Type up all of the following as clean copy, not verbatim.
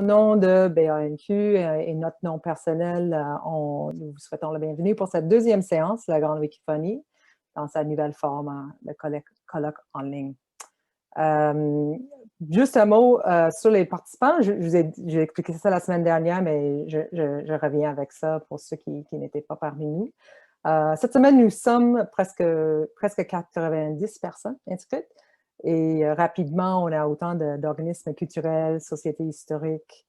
nom de BANQ et notre nom personnel, nous vous souhaitons la bienvenue pour cette deuxième séance de la Grande Wikiphonie dans sa nouvelle forme, le colloque en ligne. Juste un mot sur les participants. J'ai expliqué ça la semaine dernière, mais je reviens avec ça pour ceux qui n'étaient pas parmi nous. Cette semaine, nous sommes presque 90 personnes inscrites. Et rapidement, on a autant d'organismes culturels, sociétés historiques,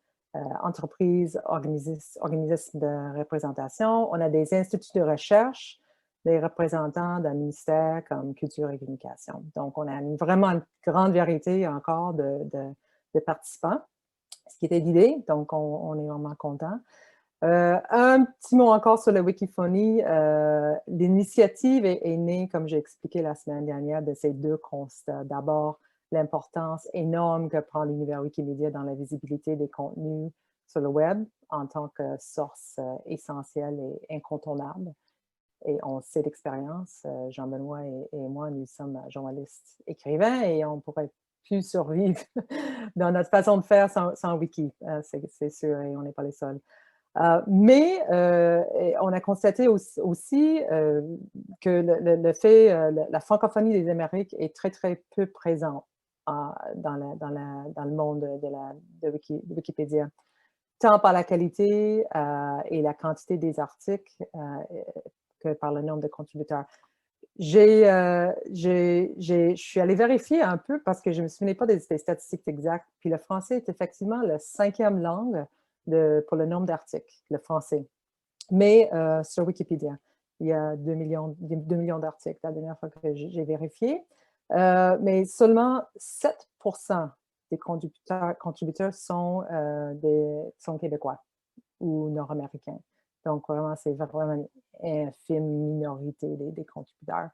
entreprises, organismes de représentation. On a des instituts de recherche, des représentants d'un ministère comme Culture et Communication. Donc, on a vraiment une grande variété encore de participants, ce qui était l'idée. Donc, on est vraiment content. Un petit mot encore sur la Wikiphonie. L'initiative est née, comme j'ai expliqué la semaine dernière, de ces deux constats. D'abord, l'importance énorme que prend l'univers Wikimedia dans la visibilité des contenus sur le web en tant que source essentielle et incontournable. Et on sait d'expérience, Jean-Benoît et moi, nous sommes journalistes écrivains et on ne pourrait plus survivre dans notre façon de faire sans Wiki, c'est sûr, et on n'est pas les seuls. Mais on a constaté aussi que la francophonie des Amériques est très, très peu présente dans le monde de Wikipédia, tant par la qualité et la quantité des articles que par le nombre de contributeurs. Je suis allée vérifier un peu parce que je ne me souvenais pas des statistiques exactes. Puis le français est effectivement la 5e langue pour le nombre d'articles, le français. Mais sur Wikipédia, il y a 2 millions d'articles la dernière fois que j'ai vérifié. Mais seulement 7% des contributeurs sont québécois ou nord-américains. Donc, vraiment, c'est vraiment une infime minorité des contributeurs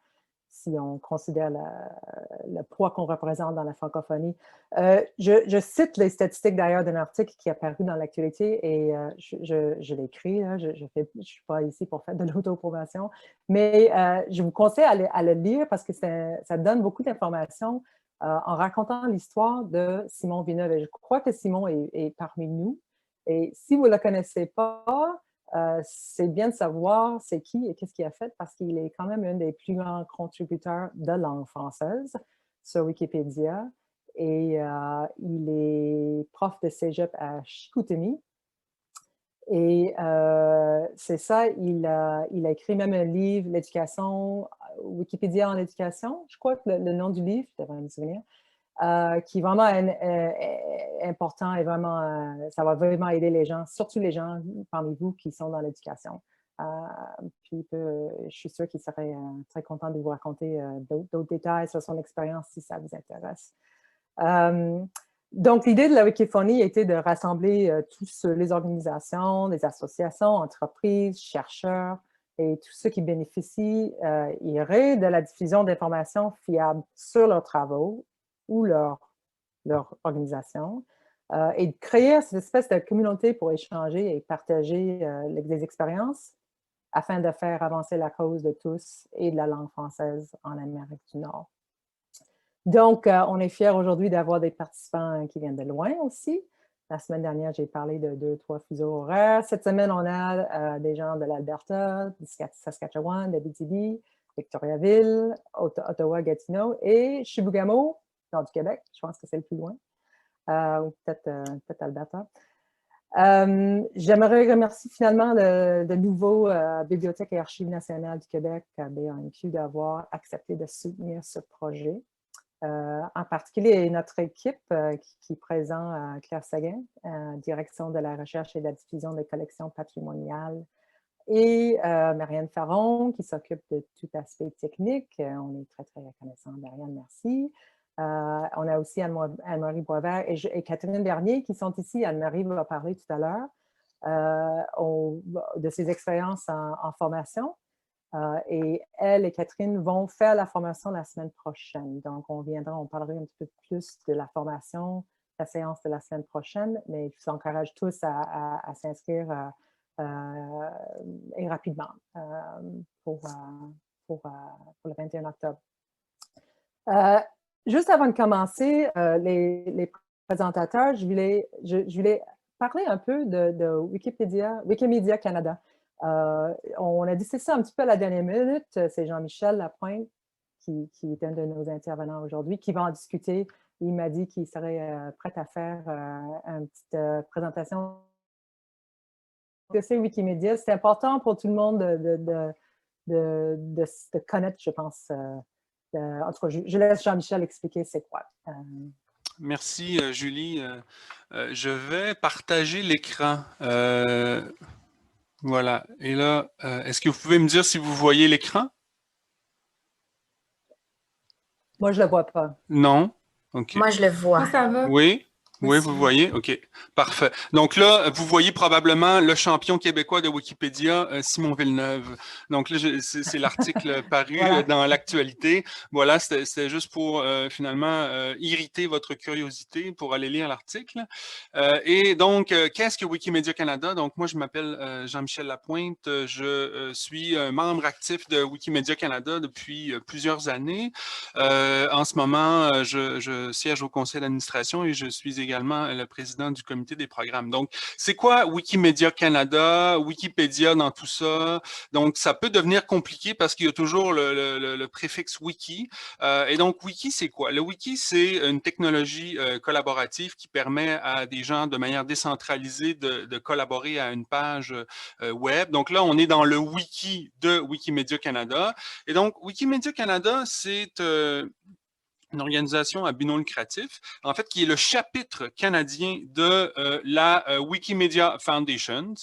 si on considère le poids qu'on représente dans la francophonie. Je cite les statistiques d'ailleurs d'un article qui est apparu dans l'actualité et je l'ai écrit, je ne suis pas ici pour faire de l'autopromotion, mais je vous conseille à le lire parce que ça donne beaucoup d'informations en racontant l'histoire de Simon Villeneuve. Et je crois que Simon est parmi nous. Et si vous ne le connaissez pas, c'est bien de savoir c'est qui et qu'est-ce qu'il a fait parce qu'il est quand même un des plus grands contributeurs de langue française sur Wikipédia. Et il est prof de cégep à Chicoutimi. Et c'est ça, il a écrit même un livre, l'éducation, Wikipédia en éducation, je crois que le nom du livre, je devrais me souvenir. Qui est vraiment important et vraiment, ça va vraiment aider les gens, surtout les gens parmi vous qui sont dans l'éducation. Puis je suis sûre qu'il serait très content de vous raconter d'autres détails sur son expérience si ça vous intéresse. Donc, l'idée de la Wikiphonie était de rassembler tous les organisations, les associations, entreprises, chercheurs et tous ceux qui bénéficient de la diffusion d'informations fiables sur leurs travaux ou leur organisation, et de créer cette espèce de communauté pour échanger et partager des expériences afin de faire avancer la cause de tous et de la langue française en Amérique du Nord. Donc, on est fiers aujourd'hui d'avoir des participants qui viennent de loin aussi. La semaine dernière, j'ai parlé de 2-3 fuseaux horaires. Cette semaine, on a des gens de l'Alberta, de Saskatchewan, d'Abitibi, Victoriaville, Ottawa, Gatineau et Chibougamau, nord du Québec. Je pense que c'est le plus loin. Ou peut-être Alberta. J'aimerais remercier finalement le nouveau Bibliothèque et Archives nationales du Québec, BANQ, d'avoir accepté de soutenir ce projet. En particulier notre équipe qui est présente, Claire Seguin, direction de la recherche et de la diffusion des collections patrimoniales, et Marianne Faron qui s'occupe de tout aspect technique. On est très, très reconnaissant, Marianne, merci. On a aussi Anne-Marie Boisvert et Catherine Bernier qui sont ici. Anne-Marie va parler tout à l'heure de ses expériences en formation. Et elle et Catherine vont faire la formation la semaine prochaine. Donc, on parlera un petit peu plus de la formation, la séance de la semaine prochaine, mais je vous encourage tous à s'inscrire et rapidement pour le 21 octobre. Juste avant de commencer, les présentateurs, je voulais parler un peu de Wikimedia Canada. On a décidé ça un petit peu à la dernière minute. C'est Jean-Michel Lapointe qui est un de nos intervenants aujourd'hui, qui va en discuter. Il m'a dit qu'il serait prêt à faire une petite présentation de c'est Wikimedia. C'est important pour tout le monde de connaître, je pense. En tout cas, je laisse Jean-Michel expliquer c'est quoi. Merci, Julie. Je vais partager l'écran. Voilà. Et là, est-ce que vous pouvez me dire si vous voyez l'écran? Moi, je ne le vois pas. Non? OK. Moi, je le vois. Moi, ça va. Oui? Oui, Aussi. vous voyez? OK, parfait. Donc là, vous voyez probablement le champion québécois de Wikipédia, Simon Villeneuve. Donc là, c'est l'article paru Voilà. dans l'actualité. Voilà, c'était juste pour finalement irriter votre curiosité pour aller lire l'article. Et donc, qu'est-ce que Wikimedia Canada? Donc moi, je m'appelle Jean-Michel Lapointe. Je suis un membre actif de Wikimedia Canada depuis plusieurs années. En ce moment, je siège au conseil d'administration et je suis également le président du comité des programmes. Donc, c'est quoi Wikimedia Canada, Wikipédia dans tout ça? Donc, ça peut devenir compliqué parce qu'il y a toujours le préfixe wiki. Et donc, wiki, c'est quoi? Le wiki, c'est une technologie collaborative qui permet à des gens de manière décentralisée de collaborer à une page web. Donc là, on est dans le wiki de Wikimedia Canada. Et donc, Wikimedia Canada, c'est une organisation à but non lucratif, en fait, qui est le chapitre canadien de la Wikimedia Foundation,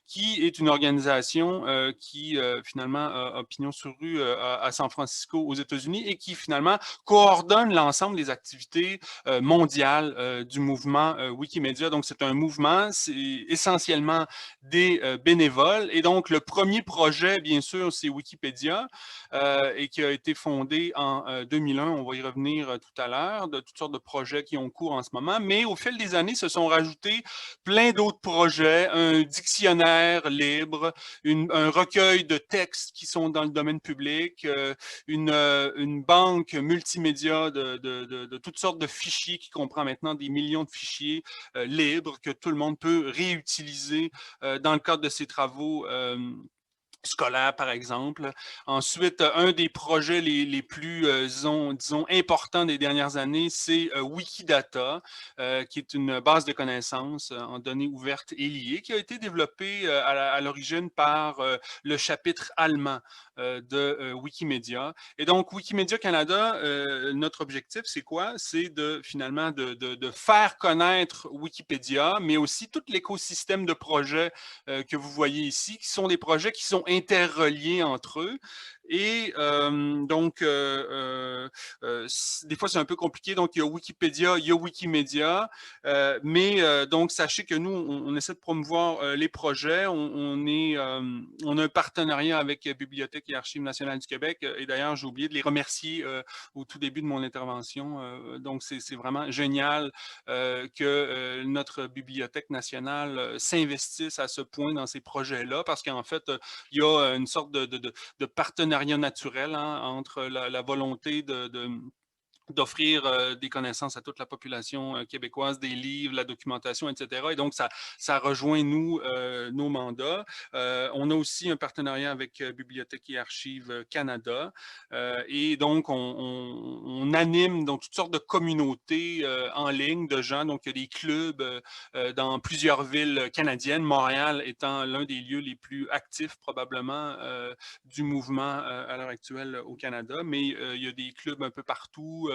qui est une organisation qui finalement a pignon sur rue à San Francisco aux États-Unis et qui finalement coordonne l'ensemble des activités mondiales du mouvement Wikimedia. Donc, c'est un mouvement, c'est essentiellement des bénévoles. Et donc, le premier projet, bien sûr, c'est Wikipédia et qui a été fondé en 2001. On va y revenir tout à l'heure, de toutes sortes de projets qui ont cours en ce moment, mais au fil des années, se sont rajoutés plein d'autres projets, un dictionnaire libre, un recueil de textes qui sont dans le domaine public, une banque multimédia de toutes sortes de fichiers qui comprend maintenant des millions de fichiers libres que tout le monde peut réutiliser dans le cadre de ses travaux scolaire, par exemple. Ensuite, un des projets les plus, disons, importants des dernières années, c'est Wikidata, qui est une base de connaissances en données ouvertes et liées, qui a été développée à l'origine par le chapitre allemand de Wikimedia. Et donc, Wikimedia Canada, notre objectif, c'est quoi? C'est finalement de faire connaître Wikipédia, mais aussi tout l'écosystème de projets que vous voyez ici, qui sont des projets qui sont interreliés entre eux. Et donc, des fois, c'est un peu compliqué. Donc, il y a Wikipédia, il y a Wikimedia. Mais donc, sachez que nous, on essaie de promouvoir les projets. On a un partenariat avec Bibliothèque et Archives nationales du Québec. Et d'ailleurs, j'ai oublié de les remercier au tout début de mon intervention. Donc, c'est vraiment génial que notre Bibliothèque nationale s'investisse à ce point dans ces projets-là, parce qu'en fait, il y a une sorte de partenariat naturel entre la volonté d'offrir des connaissances à toute la population québécoise, des livres, la documentation, etc. Et donc, ça rejoint nos mandats. On a aussi un partenariat avec Bibliothèque et Archives Canada. Et donc, on anime donc toutes sortes de communautés en ligne de gens. Donc, il y a des clubs dans plusieurs villes canadiennes, Montréal étant l'un des lieux les plus actifs probablement du mouvement à l'heure actuelle au Canada. Mais il y a des clubs un peu partout,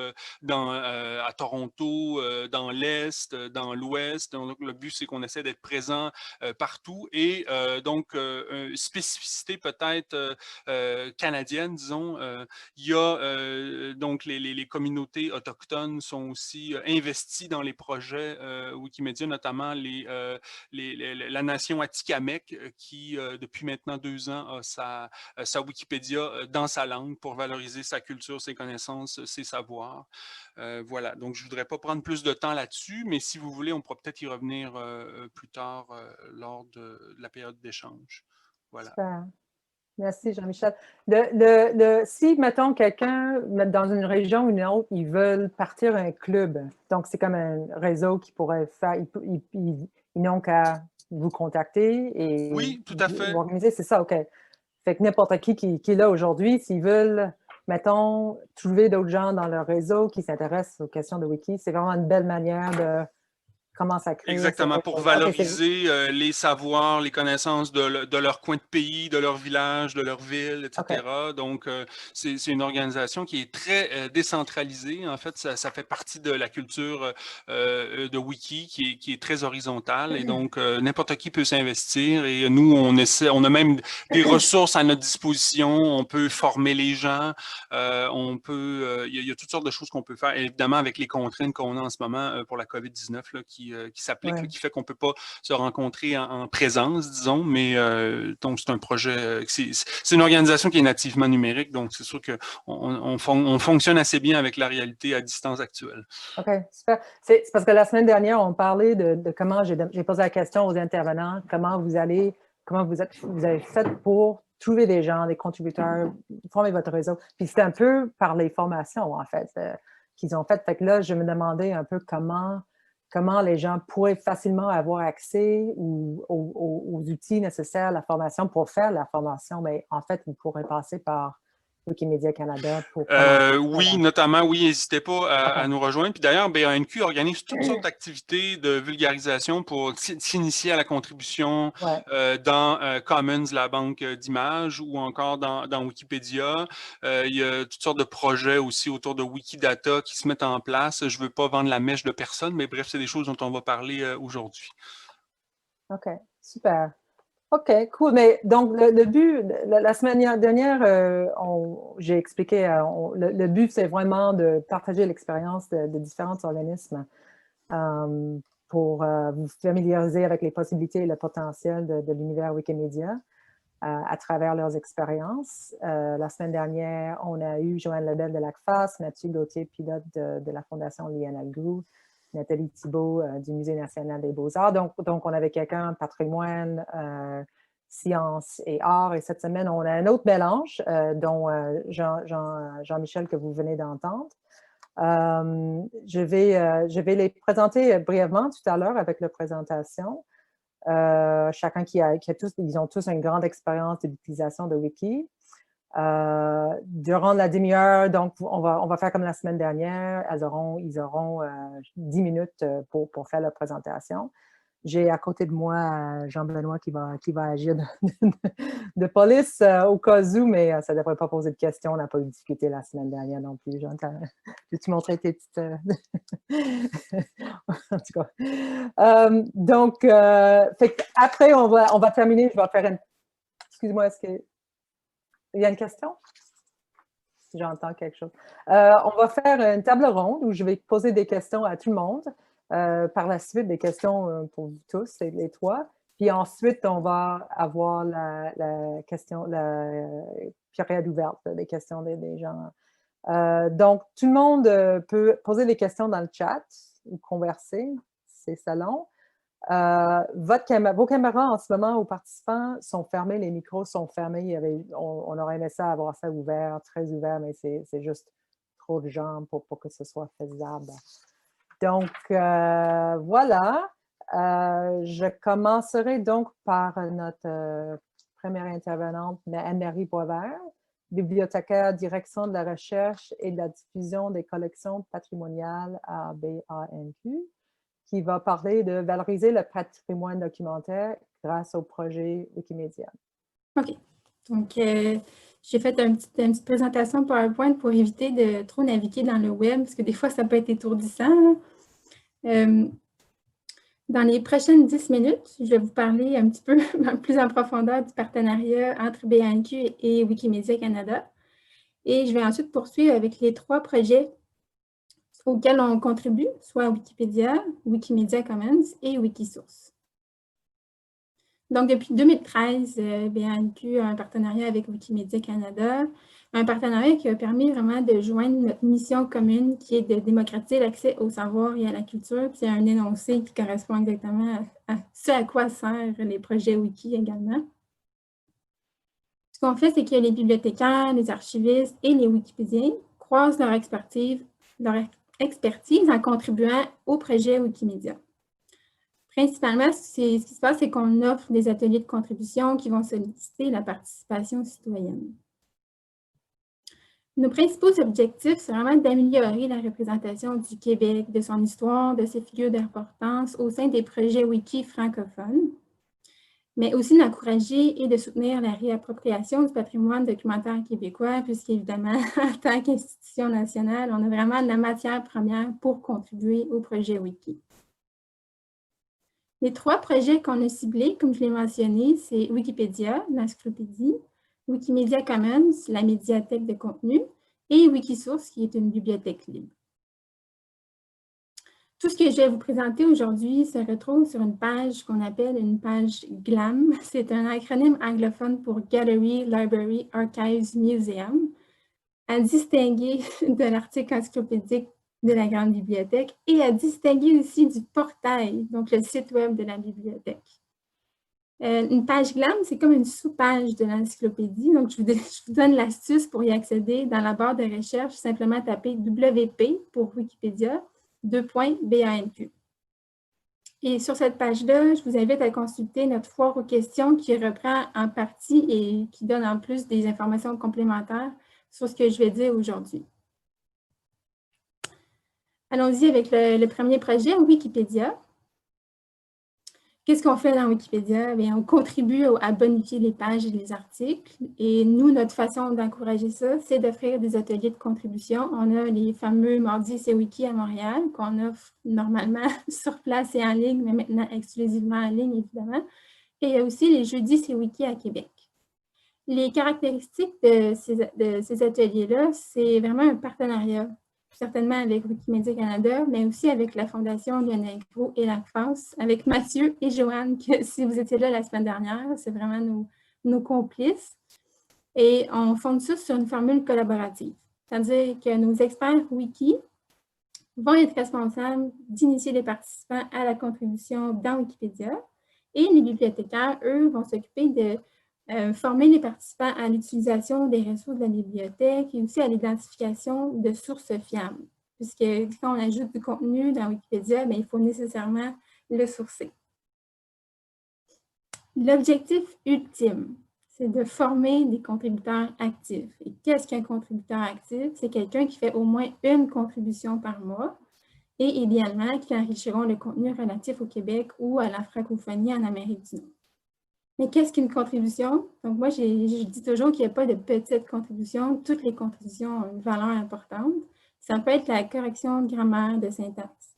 à Toronto, dans l'Est, dans l'Ouest. Donc, le but, c'est qu'on essaie d'être présent partout. Et donc, spécificité peut-être canadienne, disons, il y a donc les communautés autochtones sont aussi investies dans les projets Wikimedia, notamment la nation Atikamekw qui, depuis maintenant 2 ans, a sa Wikipédia dans sa langue pour valoriser sa culture, ses connaissances, ses savoirs. Voilà, donc je ne voudrais pas prendre plus de temps là-dessus, mais si vous voulez, on pourra peut-être y revenir plus tard lors de la période d'échange. Voilà. Super. Merci, Jean-Michel. Si, mettons, quelqu'un dans une région ou une autre, ils veulent partir un club, donc c'est comme un réseau qui pourrait faire, ils n'ont qu'à vous contacter et Oui, tout à fait. vous organiser, c'est ça, OK. Fait que n'importe qui est là aujourd'hui, s'ils veulent, mettons, trouver d'autres gens dans leur réseau qui s'intéressent aux questions de wiki, c'est vraiment une belle manière de commencer à créer ce Exactement, pour réseau. OK, valoriser les savoirs, les connaissances de leur coin de pays, de leur village, de leur ville, OK. etc. Donc, c'est une organisation qui est très décentralisée. En fait, ça fait partie de la culture de Wiki qui est très horizontale. Et donc, n'importe qui peut s'investir. Et nous, on a même des ressources à notre disposition. On peut former les gens. Il y a toutes sortes de choses qu'on peut faire. Et évidemment, avec les contraintes qu'on a en ce moment pour la COVID-19 là, qui s'applique, Ouais. qui fait qu'on ne peut pas se rencontrer en présence, disons, mais donc c'est un projet, c'est une organisation qui est nativement numérique, donc c'est sûr qu'on fonctionne assez bien avec la réalité à distance actuelle. OK, super. C'est parce que la semaine dernière, on parlait de comment j'ai posé la question aux intervenants, comment vous avez fait pour trouver des gens, des contributeurs, former votre réseau. Puis c'était un peu par les formations, en fait, qu'ils ont faites. Fait que là, je me demandais un peu comment les gens pourraient facilement avoir accès aux outils nécessaires à la formation pour faire la formation. Mais en fait, vous pourrez passer par Wikimedia Canada pour commencer. Oui, notamment, oui, n'hésitez pas à OK. nous rejoindre. Puis d'ailleurs, BANQ organise toutes sortes d'activités de vulgarisation pour s'initier à la contribution Ouais. dans Commons, la banque d'images, ou encore dans Wikipédia. Il y a toutes sortes de projets aussi autour de Wikidata qui se mettent en place. Je ne veux pas vendre la mèche de personne, mais bref, c'est des choses dont on va parler aujourd'hui. OK, super. OK, cool. Mais donc, le but, la semaine dernière, j'ai expliqué, le but, c'est vraiment de partager l'expérience de différents organismes pour vous familiariser avec les possibilités et le potentiel de l'univers Wikimedia à travers leurs expériences. La semaine dernière, on a eu Joanne Lebel de l'ACFAS, Mathieu Gauthier, pilote de la Fondation Lionel Groulx, Nathalie Thibault du Musée national des beaux-arts. Donc, on avait quelqu'un, patrimoine, sciences et arts. Et cette semaine, on a un autre mélange, dont Jean-Michel que vous venez d'entendre. Je vais les présenter brièvement tout à l'heure avec la présentation. Chacun ils ont tous une grande expérience d'utilisation de Wiki. Durant la demi-heure, donc on va faire comme la semaine dernière, ils auront 10 minutes pour faire la présentation. J'ai à côté de moi Jean-Benoît qui va agir de police au cas où, mais ça ne devrait pas poser de questions. On n'a pas eu discuté la semaine dernière non plus. Peux-tu montrer tes petites... en tout cas. Donc, après, on va terminer. Je vais faire une... Excuse-moi, est-ce qu'il y a une question? Si j'entends quelque chose. On va faire une table ronde où je vais poser des questions à tout le monde. Par la suite, des questions pour vous tous, les trois. Puis ensuite, on va avoir la période ouverte, des questions des gens. Donc, tout le monde peut poser des questions dans le chat ou converser. C'est salon. Vos caméras en ce moment aux participants sont fermées, les micros sont fermés. On aurait aimé ça, avoir ça ouvert, très ouvert, mais c'est juste trop de gens pour que ce soit faisable. Donc, voilà. Je commencerai donc par notre première intervenante, Anne-Marie Boisvert, bibliothécaire, direction de la recherche et de la diffusion des collections patrimoniales à BANQ, qui va parler de valoriser le patrimoine documentaire grâce au projet Wikimedia. OK. Donc, j'ai fait une petite présentation PowerPoint pour éviter de trop naviguer dans le web, parce que des fois, ça peut être étourdissant. Dans les prochaines 10 minutes, je vais vous parler un petit peu plus en profondeur du partenariat entre BANQ et Wikimedia Canada. Et je vais ensuite poursuivre avec les 3 projets auxquels on contribue, soit Wikipédia, Wikimedia Commons et Wikisource. Donc, depuis 2013, BANQ a un partenariat avec Wikimedia Canada, un partenariat qui a permis vraiment de joindre notre mission commune qui est de démocratiser l'accès au savoir et à la culture. C'est un énoncé qui correspond exactement à ce à quoi servent les projets Wiki également. Ce qu'on fait, c'est que les bibliothécaires, les archivistes et les Wikipédiens croisent leur expertise en contribuant au projet Wikimedia. Principalement, ce qui se passe, c'est qu'on offre des ateliers de contribution qui vont solliciter la participation citoyenne. Nos principaux objectifs, c'est vraiment d'améliorer la représentation du Québec, de son histoire, de ses figures d'importance au sein des projets Wiki francophones, mais aussi d'encourager et de soutenir la réappropriation du patrimoine documentaire québécois, puisqu'évidemment, en tant qu'institution nationale, on a vraiment de la matière première pour contribuer au projet Wiki. Les 3 projets qu'on a ciblés, comme je l'ai mentionné, c'est Wikipédia, l'encyclopédie, Wikimedia Commons, la médiathèque de contenu, et Wikisource, qui est une bibliothèque libre. Tout ce que je vais vous présenter aujourd'hui se retrouve sur une page qu'on appelle une page GLAM. C'est un acronyme anglophone pour Gallery, Library, Archives, Museum, à distinguer de l'article encyclopédique de la Grande Bibliothèque et à distinguer aussi du portail, donc le site web de la bibliothèque. Une page GLAM, c'est comme une sous-page de l'encyclopédie. Donc, je vous donne l'astuce pour y accéder. Dans la barre de recherche, simplement taper WP pour Wikipédia, .banq. Et sur cette page-là, je vous invite à consulter notre foire aux questions qui reprend en partie et qui donne en plus des informations complémentaires sur ce que je vais dire aujourd'hui. Allons-y avec le premier projet, Wikipédia. Qu'est-ce qu'on fait dans Wikipédia? Bien, on contribue à bonifier les pages et les articles. Et nous, notre façon d'encourager ça, c'est d'offrir des ateliers de contribution. On a les fameux Mardi c'est Wiki à Montréal, qu'on offre normalement sur place et en ligne, mais maintenant exclusivement en ligne, évidemment. Et il y a aussi les Jeudis c'est Wiki à Québec. Les caractéristiques de ces ateliers-là, c'est vraiment un partenariat, certainement avec Wikimedia Canada, mais aussi avec la Fondation Lionel Gros et la France, avec Mathieu et Joanne, que si vous étiez là la semaine dernière, c'est vraiment nos complices. Et on fonde ça sur une formule collaborative, c'est-à-dire que nos experts Wiki vont être responsables d'initier les participants à la contribution dans Wikipédia, et les bibliothécaires, eux, vont s'occuper de former les participants à l'utilisation des ressources de la bibliothèque et aussi à l'identification de sources fiables. Puisque quand on ajoute du contenu dans Wikipédia, bien, il faut nécessairement le sourcer. L'objectif ultime, c'est de former des contributeurs actifs. Et qu'est-ce qu'un contributeur actif? C'est quelqu'un qui fait au moins une contribution par mois et idéalement qui enrichiront le contenu relatif au Québec ou à la francophonie en Amérique du Nord. Mais qu'est-ce qu'une contribution? Donc, moi, je dis toujours qu'il n'y a pas de petites contributions. Toutes les contributions ont une valeur importante. Ça peut être la correction de grammaire, de syntaxe.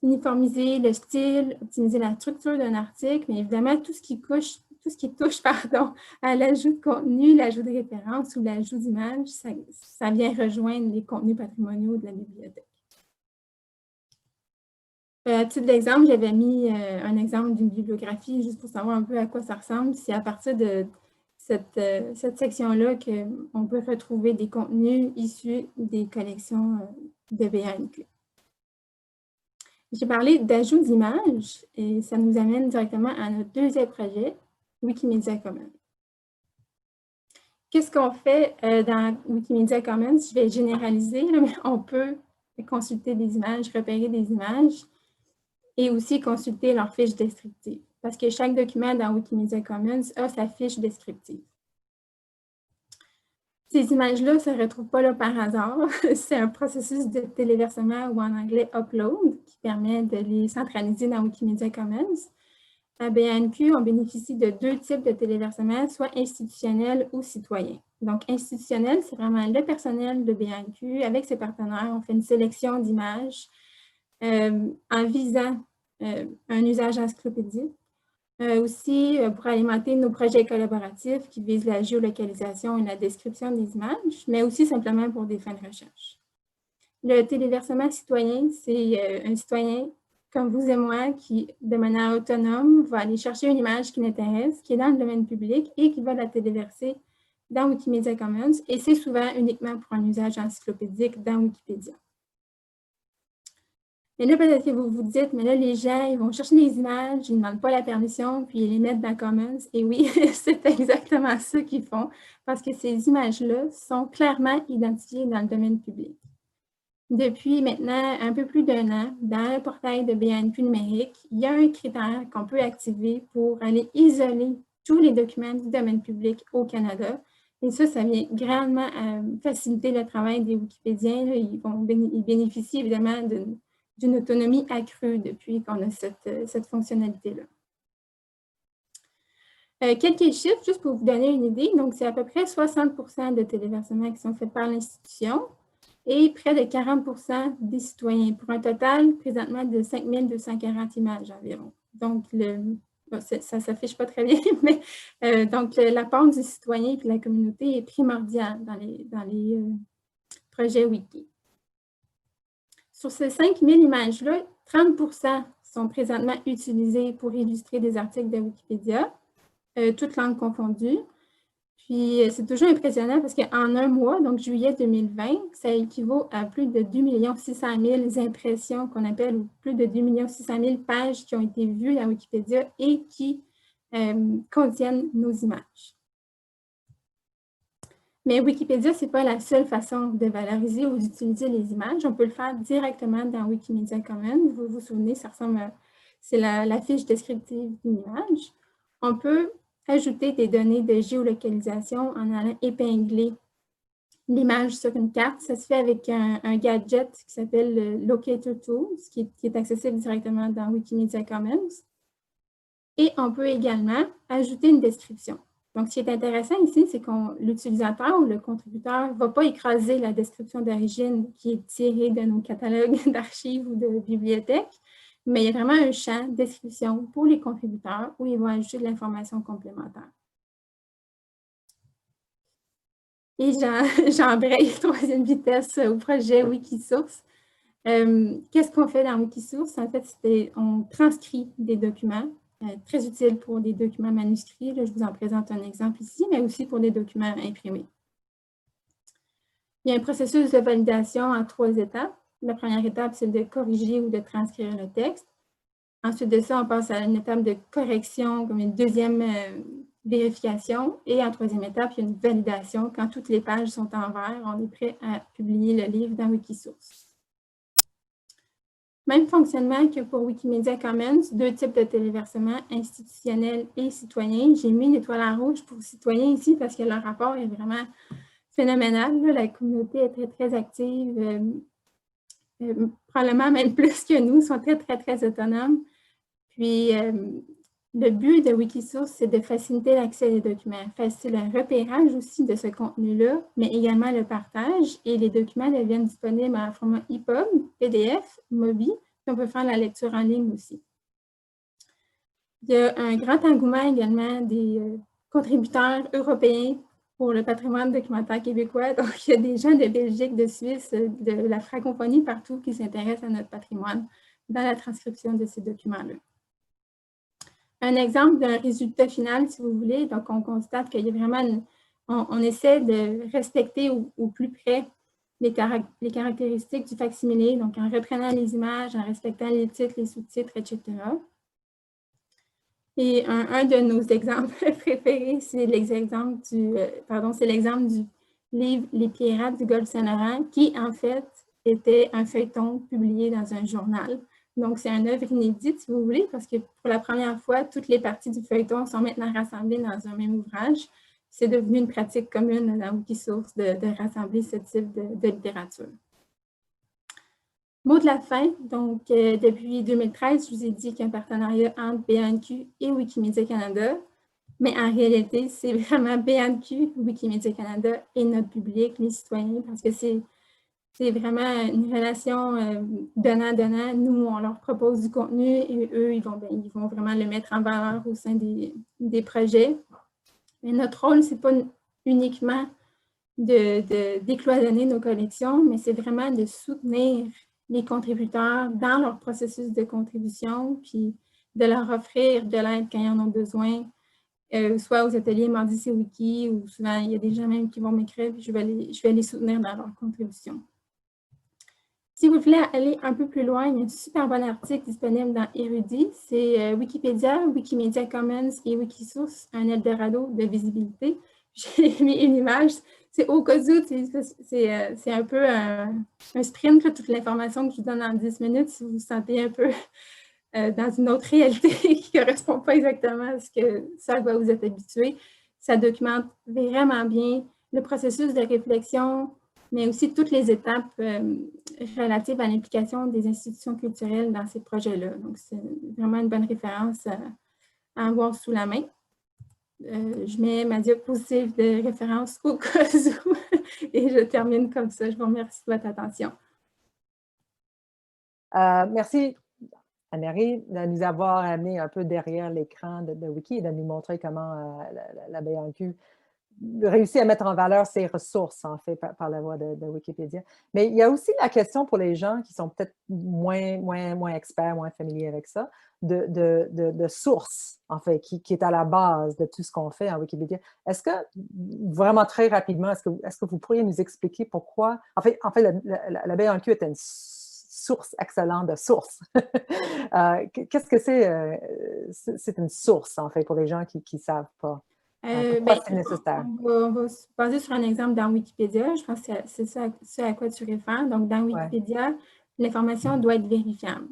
Uniformiser le style, optimiser la structure d'un article, mais évidemment, tout ce qui touche à l'ajout de contenu, l'ajout de références ou l'ajout d'images, ça vient rejoindre les contenus patrimoniaux de la bibliothèque. À titre d'exemple, j'avais mis un exemple d'une bibliographie juste pour savoir un peu à quoi ça ressemble. C'est à partir de cette section-là qu'on peut retrouver des contenus issus des collections de BANQ. J'ai parlé d'ajout d'images et ça nous amène directement à notre deuxième projet, Wikimedia Commons. Qu'est-ce qu'on fait dans Wikimedia Commons? Je vais généraliser, là, mais on peut consulter des images, repérer des images, et aussi consulter leur fiche descriptive, parce que chaque document dans Wikimedia Commons a sa fiche descriptive. Ces images-là ne se retrouvent pas là par hasard. C'est un processus de téléversement ou en anglais « upload » qui permet de les centraliser dans Wikimedia Commons. À BANQ, on bénéficie de 2 types de téléversement, soit institutionnels ou citoyens. Donc, institutionnel, c'est vraiment le personnel de BANQ. Avec ses partenaires, on fait une sélection d'images en visant un usage encyclopédique. Aussi, pour alimenter nos projets collaboratifs qui visent la géolocalisation et la description des images, mais aussi simplement pour des fins de recherche. Le téléversement citoyen, c'est un citoyen comme vous et moi qui, de manière autonome, va aller chercher une image qui l'intéresse, qui est dans le domaine public et qui va la téléverser dans Wikimedia Commons. Et c'est souvent uniquement pour un usage encyclopédique dans Wikipédia. Mais là, peut-être que vous vous dites, mais là, les gens, ils vont chercher des images, ils ne demandent pas la permission, puis ils les mettent dans Commons. Et oui, c'est exactement ça qu'ils font, parce que ces images-là sont clairement identifiées dans le domaine public. Depuis maintenant un peu plus d'1 an, dans le portail de BNQ numérique, il y a un critère qu'on peut activer pour aller isoler tous les documents du domaine public au Canada. Et ça vient grandement faciliter le travail des Wikipédiens. Là. Ils bénéficient évidemment d'une autonomie accrue depuis qu'on a cette fonctionnalité-là. Quelques chiffres, juste pour vous donner une idée. Donc, c'est à peu près 60% de téléversements qui sont faits par l'institution et près de 40% des citoyens, pour un total présentement de 5240 images environ. Donc, ça ne s'affiche pas très bien, mais donc l'apport du citoyen et de la communauté est primordial dans les projets Wiki. Sur ces 5000 images-là, 30% sont présentement utilisées pour illustrer des articles de Wikipédia, toutes langues confondues. Puis, c'est toujours impressionnant parce qu'en un mois, donc juillet 2020, ça équivaut à plus de 2 600 000 impressions qu'on appelle, ou plus de 2 600 000 pages qui ont été vues dans Wikipédia et qui contiennent nos images. Mais Wikipédia, ce n'est pas la seule façon de valoriser ou d'utiliser les images. On peut le faire directement dans Wikimedia Commons. Vous vous souvenez, ça ressemble à... C'est la fiche descriptive d'une image. On peut ajouter des données de géolocalisation en allant épingler l'image sur une carte. Ça se fait avec un gadget qui s'appelle le Locator Tools, qui est accessible directement dans Wikimedia Commons. Et on peut également ajouter une description. Donc, ce qui est intéressant ici, c'est que l'utilisateur ou le contributeur ne va pas écraser la description d'origine qui est tirée de nos catalogues d'archives ou de bibliothèques, mais il y a vraiment un champ description pour les contributeurs où ils vont ajouter de l'information complémentaire. Et j'embraye troisième vitesse au projet Wikisource. Qu'est-ce qu'on fait dans Wikisource? En fait, on transcrit des documents, très utiles pour des documents manuscrits. Là, je vous en présente un exemple ici, mais aussi pour des documents imprimés. Il y a un processus de validation en 3 étapes. La première étape, c'est de corriger ou de transcrire le texte. Ensuite de ça, on passe à une étape de correction, comme une deuxième vérification. Et en troisième étape, il y a une validation. Quand toutes les pages sont en vert, on est prêt à publier le livre dans Wikisource. Même fonctionnement que pour Wikimedia Commons, 2 types de téléversements, institutionnels et citoyens. J'ai mis une étoile en rouge pour citoyens ici parce que leur rapport est vraiment phénoménal. Là. La communauté est très, très active, probablement même plus que nous, sont très, très, très autonomes. Puis, le but de Wikisource, c'est de faciliter l'accès des documents, faciliter le repérage aussi de ce contenu-là, mais également le partage. Et les documents deviennent disponibles en format EPUB, PDF, MOBI, puis on peut faire la lecture en ligne aussi. Il y a un grand engouement également des contributeurs européens pour le patrimoine documentaire québécois. Donc, il y a des gens de Belgique, de Suisse, de la francophonie partout qui s'intéressent à notre patrimoine dans la transcription de ces documents-là. Un exemple d'un résultat final, si vous voulez. Donc, on constate qu'il y a vraiment... On essaie de respecter au plus près les caractéristiques du facsimilé, donc en reprenant les images, en respectant les titres, les sous-titres, etc. Et un de nos exemples préférés, c'est l'exemple du livre « Les pirates du Golfe Saint-Laurent » qui, en fait, était un feuilleton publié dans un journal. Donc, c'est une œuvre inédite, si vous voulez, parce que pour la première fois, toutes les parties du feuilleton sont maintenant rassemblées dans un même ouvrage. C'est devenu une pratique commune dans Wikisource de rassembler ce type de littérature. Mot de la fin, donc depuis 2013, je vous ai dit qu'il y a un partenariat entre BNQ et Wikimedia Canada, mais en réalité, c'est vraiment BNQ, Wikimedia Canada et notre public, les citoyens, parce que c'est vraiment une relation donnant-donnant. Nous, on leur propose du contenu et eux, ils vont vraiment le mettre en valeur au sein des projets. Mais notre rôle, ce n'est pas uniquement de décloisonner nos collections, mais c'est vraiment de soutenir les contributeurs dans leur processus de contribution, puis de leur offrir de l'aide quand ils en ont besoin, soit aux ateliers Mardi c'est Wiki, ou souvent, il y a des gens même qui vont m'écrire, puis je vais les soutenir dans leur contribution. Si vous voulez aller un peu plus loin, il y a un super bon article disponible dans Érudit. C'est Wikipédia, Wikimedia Commons et Wikisource, un Eldorado de visibilité. J'ai mis une image. c'est au cas où, c'est un peu un sprint, là, toute l'information que je vous donne en 10 minutes, si vous vous sentez un peu dans une autre réalité qui ne correspond pas exactement à quoi vous êtes habitué. Ça documente vraiment bien le processus de réflexion, mais aussi toutes les étapes relatives à l'implication des institutions culturelles dans ces projets-là. Donc, c'est vraiment une bonne référence à avoir sous la main. Je mets ma diapositive de référence au cas où et je termine comme ça. Je vous remercie de votre attention. Merci, Anne-Marie, de nous avoir amené un peu derrière l'écran de Wiki et de nous montrer comment la BANQ réussit à mettre en valeur ses ressources, en fait, par la voie de Wikipédia. Mais il y a aussi la question pour les gens qui sont peut-être moins experts, moins familiers avec ça, de sources, en fait, qui est à la base de tout ce qu'on fait en Wikipédia. Est-ce que, vraiment très rapidement, est-ce que vous pourriez nous expliquer pourquoi, en fait la BANQ est une source excellente de sources. Qu'est-ce que c'est? C'est une source, en fait, pour les gens qui ne savent pas. Pourquoi c'est nécessaire? On va se baser sur un exemple dans Wikipédia. Je pense que c'est ça à quoi tu réfères. Donc, dans Wikipédia, l'information doit être vérifiable.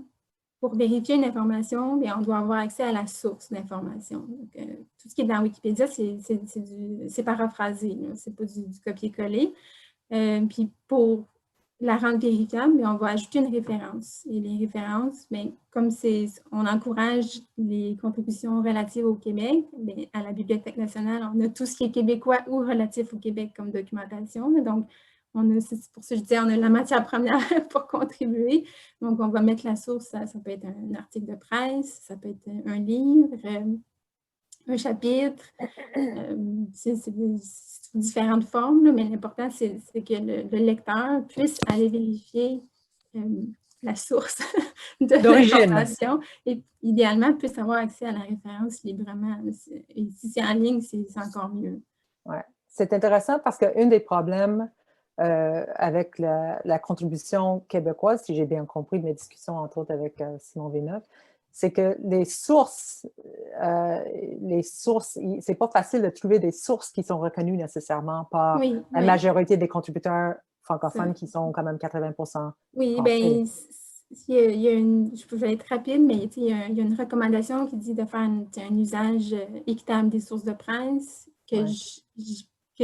Pour vérifier une information, on doit avoir accès à la source d'information. Tout ce qui est dans Wikipédia, c'est paraphrasé, ce n'est pas du copier-coller. Puis pour la rendre vérifiable, on va ajouter une référence. Et les références, comme on encourage les contributions relatives au Québec, à la Bibliothèque nationale, on a tout ce qui est québécois ou relatif au Québec comme documentation. Donc, c'est pour ça que je dis, on a la matière première pour contribuer. Donc, on va mettre la source, ça peut être un article de presse, ça peut être un livre, un chapitre, c'est différentes formes, là, mais l'important, c'est que le lecteur puisse aller vérifier la source de l'information et idéalement puisse avoir accès à la référence librement. Et si c'est en ligne, c'est encore mieux. Ouais. C'est intéressant parce qu'un des problèmes avec la contribution québécoise, si j'ai bien compris de mes discussions, entre autres avec Simon Villeneuve, c'est que les sources, c'est pas facile de trouver des sources qui sont reconnues nécessairement par la majorité des contributeurs francophones qui sont quand même 80%. Oui, bien, je vais être rapide, mais il y a une recommandation qui dit de faire un usage équitable des sources de presse que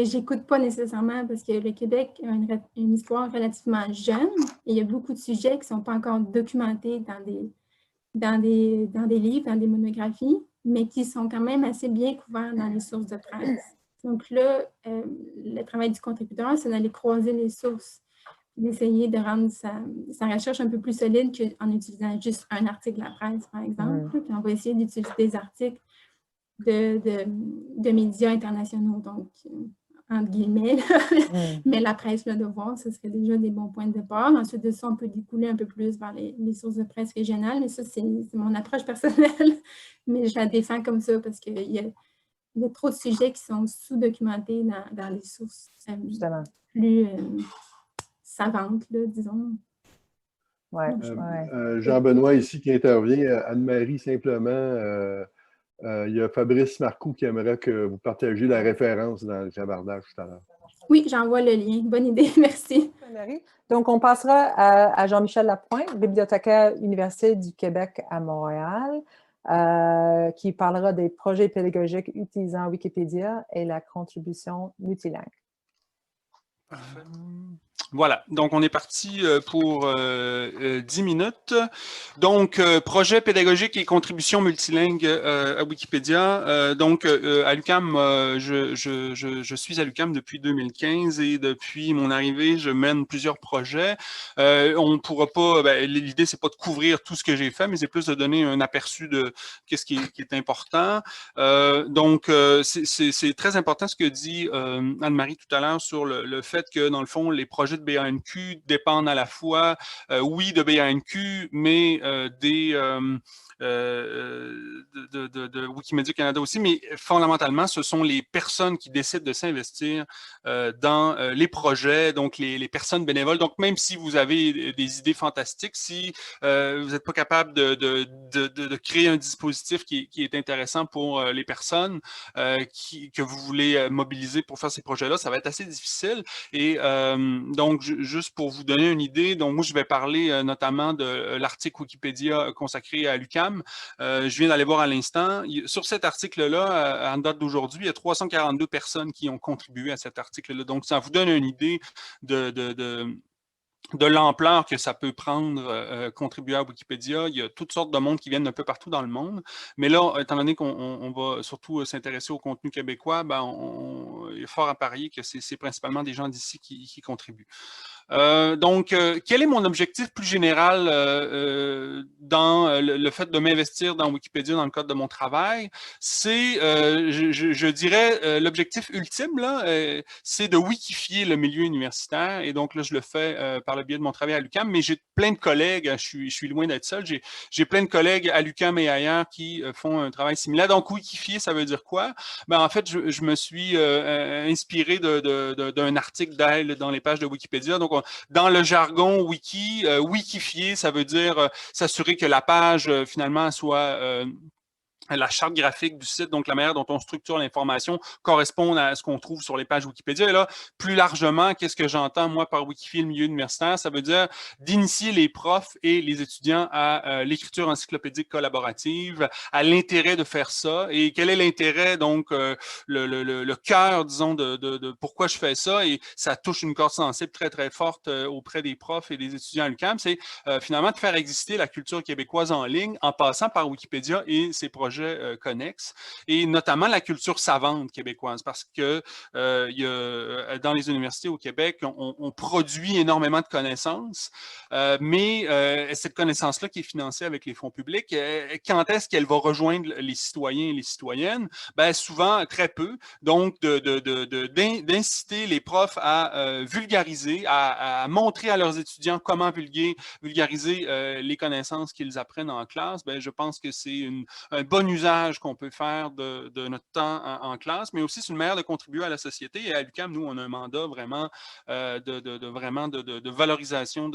j'écoute pas nécessairement parce que le Québec a une histoire relativement jeune et il y a beaucoup de sujets qui ne sont pas encore documentés dans des livres, dans des monographies, mais qui sont quand même assez bien couverts dans les sources de presse. Donc là, le travail du contributeur, c'est d'aller croiser les sources, d'essayer de rendre sa recherche un peu plus solide qu'en utilisant juste un article de la presse, par exemple. Puis on va essayer d'utiliser des articles de médias internationaux, donc entre guillemets, mais la presse, le devoir, ce serait déjà des bons points de départ. Ensuite de ça, on peut découler un peu plus vers les sources de presse régionales, mais ça, c'est mon approche personnelle, mais je la défends comme ça parce qu'il y a trop de sujets qui sont sous-documentés dans les sources plus savantes, là, disons. Jean-Benoît ici qui intervient. Anne-Marie, simplement, il y a Fabrice Marcoux qui aimerait que vous partagiez la référence dans le clavardage tout à l'heure. Oui, j'envoie le lien. Bonne idée, merci. Donc, on passera à Jean-Michel Lapointe, bibliothécaire Université du Québec à Montréal, qui parlera des projets pédagogiques utilisant Wikipédia et la contribution multilingue. Parfait. Voilà, donc on est parti pour 10 minutes. Donc, projet pédagogique et contribution multilingue à Wikipédia. Donc, à l'UQAM, je suis à l'UQAM depuis 2015 et depuis mon arrivée, je mène plusieurs projets. On ne pourra pas, l'idée, c'est pas de couvrir tout ce que j'ai fait, mais c'est plus de donner un aperçu de qu'est-ce qui est important. Donc, c'est très important ce que dit Anne-Marie tout à l'heure sur le fait que, dans le fond, les projets de de BANQ dépendent à la fois, oui, de BANQ, mais de Wikimedia Canada aussi, mais fondamentalement, ce sont les personnes qui décident de s'investir dans les projets, donc les personnes bénévoles. Donc, même si vous avez des idées fantastiques, si vous n'êtes pas capable de créer un dispositif qui est intéressant pour les personnes que vous voulez mobiliser pour faire ces projets-là, ça va être assez difficile. Et donc, juste pour vous donner une idée, donc moi, je vais parler notamment de l'article Wikipédia consacré à l'UQAM. Je viens d'aller voir à l'instant. Sur cet article-là, en date d'aujourd'hui, il y a 342 personnes qui ont contribué à cet article-là. Donc, ça vous donne une idée de l'ampleur que ça peut prendre, contribuer à Wikipédia. Il y a toutes sortes de monde qui viennent un peu partout dans le monde. Mais là, étant donné qu'on va surtout s'intéresser au contenu québécois, ben, il est fort à parier que c'est principalement des gens d'ici qui contribuent. Donc, quel est mon objectif plus général dans le fait de m'investir dans Wikipédia dans le cadre de mon travail? C'est, je dirais, l'objectif ultime, là, c'est de wikifier le milieu universitaire. Et donc, là, je le fais par le biais de mon travail à l'UQAM, mais j'ai plein de collègues, je suis loin d'être seul, j'ai plein de collègues à l'UQAM et ailleurs qui font un travail similaire. Donc, wikifier, ça veut dire quoi? Ben, en fait, je me suis inspiré d'un article d'elle dans les pages de Wikipédia. Donc, dans le jargon wiki, wikifier, ça veut dire s'assurer que la page, finalement, soit la charte graphique du site, donc la manière dont on structure l'information, correspond à ce qu'on trouve sur les pages Wikipédia. Et là, plus largement, qu'est-ce que j'entends, moi, par wikifier le milieu universitaire? Ça veut dire d'initier les profs et les étudiants à l'écriture encyclopédique collaborative, à l'intérêt de faire ça. Et quel est l'intérêt, donc, le cœur, disons, de pourquoi je fais ça? Et ça touche une corde sensible très, très forte auprès des profs et des étudiants à l'UQAM. C'est finalement de faire exister la culture québécoise en ligne en passant par Wikipédia et ses projets connexes, et notamment la culture savante québécoise, parce que il y a, dans les universités au Québec, on produit énormément de connaissances, mais cette connaissance-là qui est financée avec les fonds publics, quand est-ce qu'elle va rejoindre les citoyens et les citoyennes? Ben, souvent, très peu. Donc, d'inciter les profs à vulgariser, à montrer à leurs étudiants comment vulgariser les connaissances qu'ils apprennent en classe, ben, je pense que c'est un bon usage qu'on peut faire de notre temps en classe, mais aussi c'est une manière de contribuer à la société. Et à l'UQAM, nous, on a un mandat vraiment de valorisation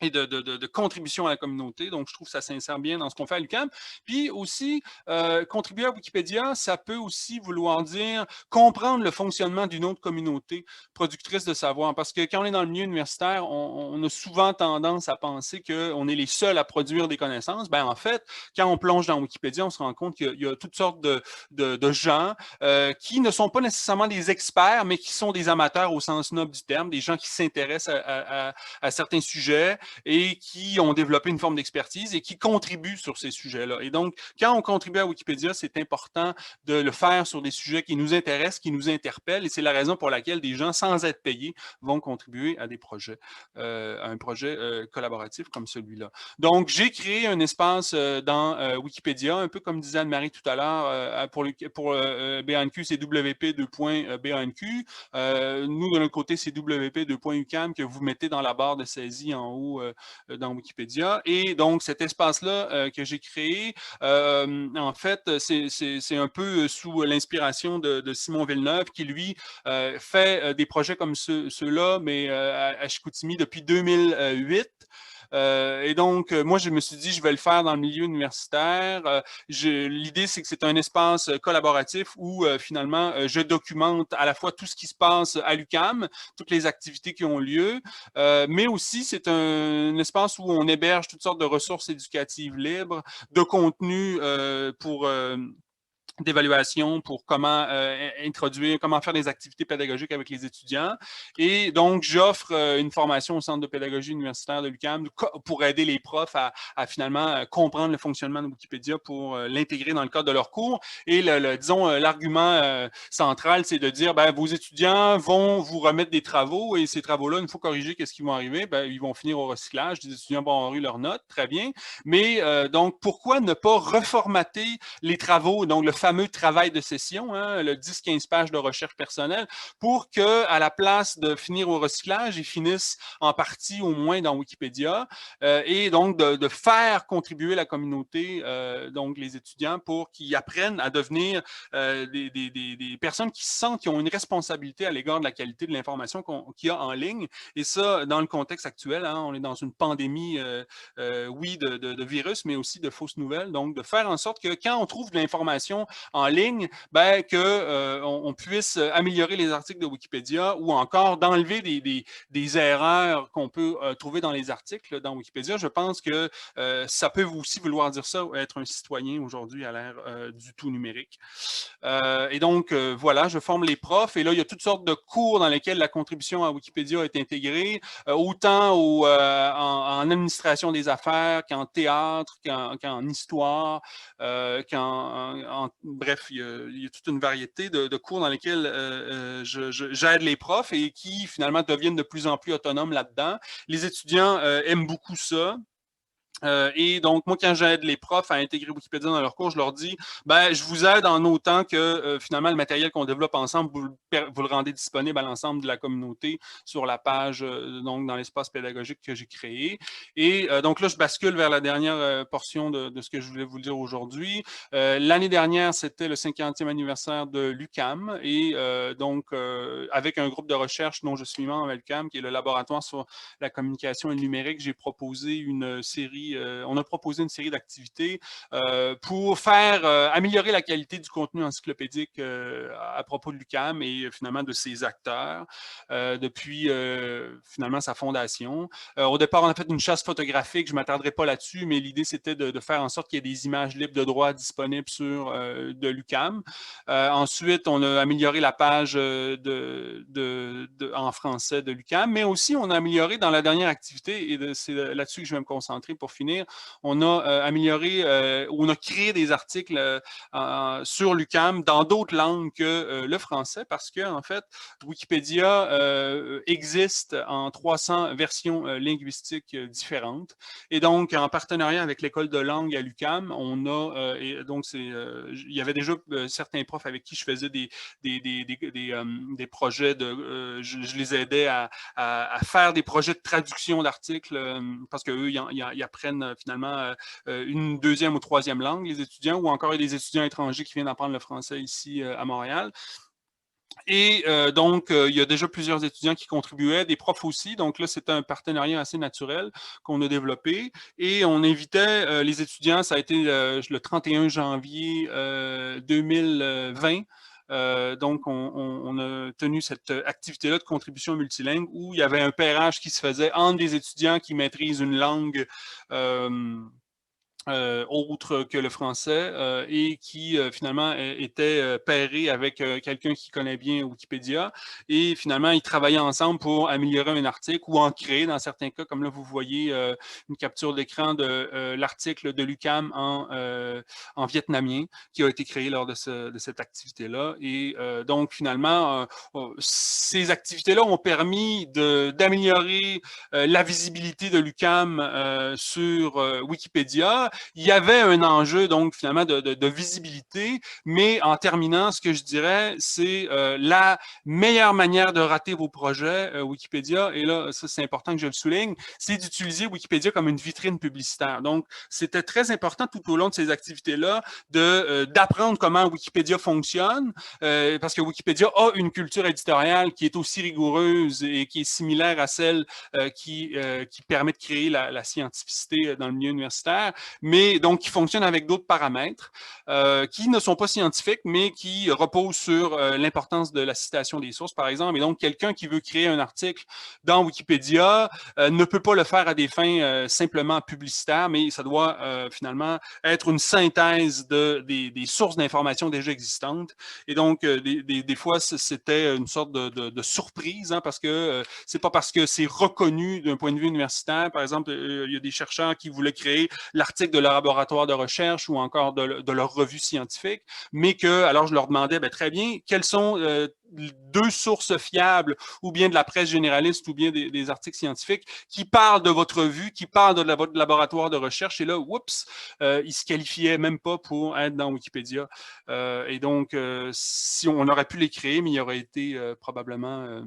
et de contribution à la communauté. Donc, je trouve que ça s'insère bien dans ce qu'on fait à l'UQAM. Puis aussi, contribuer à Wikipédia, ça peut aussi vouloir dire comprendre le fonctionnement d'une autre communauté productrice de savoir. Parce que quand on est dans le milieu universitaire, on a souvent tendance à penser qu'on est les seuls à produire des connaissances. Ben, en fait, quand on plonge dans Wikipédia, on se rend compte qu'il y a toutes sortes de gens qui ne sont pas nécessairement des experts, mais qui sont des amateurs au sens noble du terme, des gens qui s'intéressent à certains sujets, et qui ont développé une forme d'expertise et qui contribuent sur ces sujets-là. Et donc, quand on contribue à Wikipédia, c'est important de le faire sur des sujets qui nous intéressent, qui nous interpellent, et c'est la raison pour laquelle des gens, sans être payés, vont contribuer à des projets, à un projet collaboratif comme celui-là. Donc, j'ai créé un espace dans Wikipédia, un peu comme disait Anne-Marie tout à l'heure, pour BANQ, c'est wp://BANQ. Nous, de notre côté, c'est wp://UQAM que vous mettez dans la barre de saisie en haut dans Wikipédia. Et donc, cet espace-là que j'ai créé, en fait, c'est un peu sous l'inspiration de Simon Villeneuve, qui, lui, fait des projets comme ceux-là, mais à Chicoutimi depuis 2008. Et donc, moi, je me suis dit, je vais le faire dans le milieu universitaire. L'idée, c'est que c'est un espace collaboratif où, finalement, je documente à la fois tout ce qui se passe à l'UQAM, toutes les activités qui ont lieu, mais aussi, c'est un espace où on héberge toutes sortes de ressources éducatives libres, de contenu pour d'évaluation pour comment introduire, comment faire des activités pédagogiques avec les étudiants. Et donc, j'offre une formation au Centre de pédagogie universitaire de l'UQAM pour aider les profs à finalement comprendre le fonctionnement de Wikipédia pour l'intégrer dans le cadre de leurs cours. Et disons, l'argument central, c'est de dire, ben, vos étudiants vont vous remettre des travaux et ces travaux-là, une fois corrigés, qu'est-ce qui vont arriver? Ben, ils vont finir au recyclage, les étudiants vont avoir eu leurs notes, très bien. Mais donc, pourquoi ne pas reformater les travaux, donc le fameux fameux travail de session, hein, le 10-15 pages de recherche personnelle, pour qu'à la place de finir au recyclage, ils finissent en partie au moins dans Wikipédia, et donc de faire contribuer la communauté, donc les étudiants, pour qu'ils apprennent à devenir des personnes qui sentent qu'ils ont une responsabilité à l'égard de la qualité de l'information qu'il y a en ligne. Et ça, dans le contexte actuel, hein, on est dans une pandémie, oui, de virus, mais aussi de fausses nouvelles. Donc, de faire en sorte que quand on trouve de l'information en ligne, ben, qu'on puisse améliorer les articles de Wikipédia ou encore d'enlever des erreurs qu'on peut trouver dans les articles dans Wikipédia. Je pense que ça peut aussi vouloir dire ça, être un citoyen aujourd'hui à l'ère du tout numérique. Et donc, voilà, je forme les profs et là, il y a toutes sortes de cours dans lesquels la contribution à Wikipédia est intégrée, autant en administration des affaires qu'en théâtre, qu'en histoire, bref, il y a toute une variété de cours dans lesquels j'aide les profs et qui finalement deviennent de plus en plus autonomes là-dedans. Les étudiants aiment beaucoup ça. Et donc, moi, quand j'aide les profs à intégrer Wikipédia dans leurs cours, je leur dis, ben, je vous aide en autant que finalement, le matériel qu'on développe ensemble, vous le rendez disponible à l'ensemble de la communauté sur la page, donc dans l'espace pédagogique que j'ai créé. Et donc là, je bascule vers la dernière portion de ce que je voulais vous dire aujourd'hui. L'année dernière, c'était le 50e anniversaire de l'UQAM et donc, avec un groupe de recherche dont je suis membre à l'UQAM, qui est le laboratoire sur la communication et le numérique, j'ai proposé une série on a proposé une série d'activités pour faire améliorer la qualité du contenu encyclopédique à propos de l'UQAM et finalement de ses acteurs depuis finalement sa fondation. Au départ, on a fait une chasse photographique, je ne m'attarderai pas là-dessus, mais l'idée c'était de faire en sorte qu'il y ait des images libres de droit disponibles sur de l'UQAM. Ensuite, on a amélioré la page en français de l'UQAM, mais aussi on a amélioré dans la dernière activité, et c'est là-dessus que je vais me concentrer pour finir, on a amélioré, on a créé des articles sur l'UQAM dans d'autres langues que le français, parce que en fait, Wikipédia existe en 300 versions linguistiques différentes. Et donc, en partenariat avec l'école de langue à l'UQAM, on a, et donc il y avait déjà certains profs avec qui je faisais des projets je les aidais à faire des projets de traduction d'articles parce qu'eux, ils apprennent finalement une deuxième ou troisième langue, les étudiants, ou encore des étudiants étrangers qui viennent apprendre le français ici à Montréal. Et donc, il y a déjà plusieurs étudiants qui contribuaient, des profs aussi. Donc là, c'était un partenariat assez naturel qu'on a développé. Et on invitait les étudiants, ça a été le 31 janvier 2020. Donc, on a tenu cette activité-là de contribution multilingue où il y avait un pairage qui se faisait entre des étudiants qui maîtrisent une langue autre que le français et qui finalement était pairé avec quelqu'un qui connaît bien Wikipédia et finalement ils travaillaient ensemble pour améliorer un article ou en créer dans certains cas, comme là vous voyez une capture d'écran de l'article de l'UQAM en vietnamien qui a été créé lors de cette activité-là et donc finalement ces activités-là ont permis d'améliorer la visibilité de l'UQAM sur Wikipédia. Il y avait un enjeu, donc, finalement, de visibilité, mais en terminant, ce que je dirais, c'est la meilleure manière de rater vos projets Wikipédia, et là, ça, c'est important que je le souligne, c'est d'utiliser Wikipédia comme une vitrine publicitaire. Donc, c'était très important tout au long de ces activités-là d'apprendre comment Wikipédia fonctionne, parce que Wikipédia a une culture éditoriale qui est aussi rigoureuse et qui est similaire à celle qui permet de créer la scientificité dans le milieu universitaire, mais donc qui fonctionne avec d'autres paramètres qui ne sont pas scientifiques, mais qui reposent sur l'importance de la citation des sources, par exemple. Et donc, quelqu'un qui veut créer un article dans Wikipédia ne peut pas le faire à des fins simplement publicitaires, mais ça doit finalement être une synthèse des sources d'informations déjà existantes. Et donc, des fois, c'était une sorte de surprise, hein, parce que c'est pas parce que c'est reconnu d'un point de vue universitaire. Par exemple, il y a des chercheurs qui voulaient créer l'article de leur laboratoire de recherche ou encore de leur revue scientifique, mais que, alors je leur demandais, très bien, quelles sont 2 sources fiables, ou bien de la presse généraliste, ou bien des articles scientifiques, qui parlent de votre revue, qui parlent de votre laboratoire de recherche, et là, oups, ils ne se qualifiaient même pas pour être dans Wikipédia. Et donc, si on aurait pu les créer, mais il aurait été probablement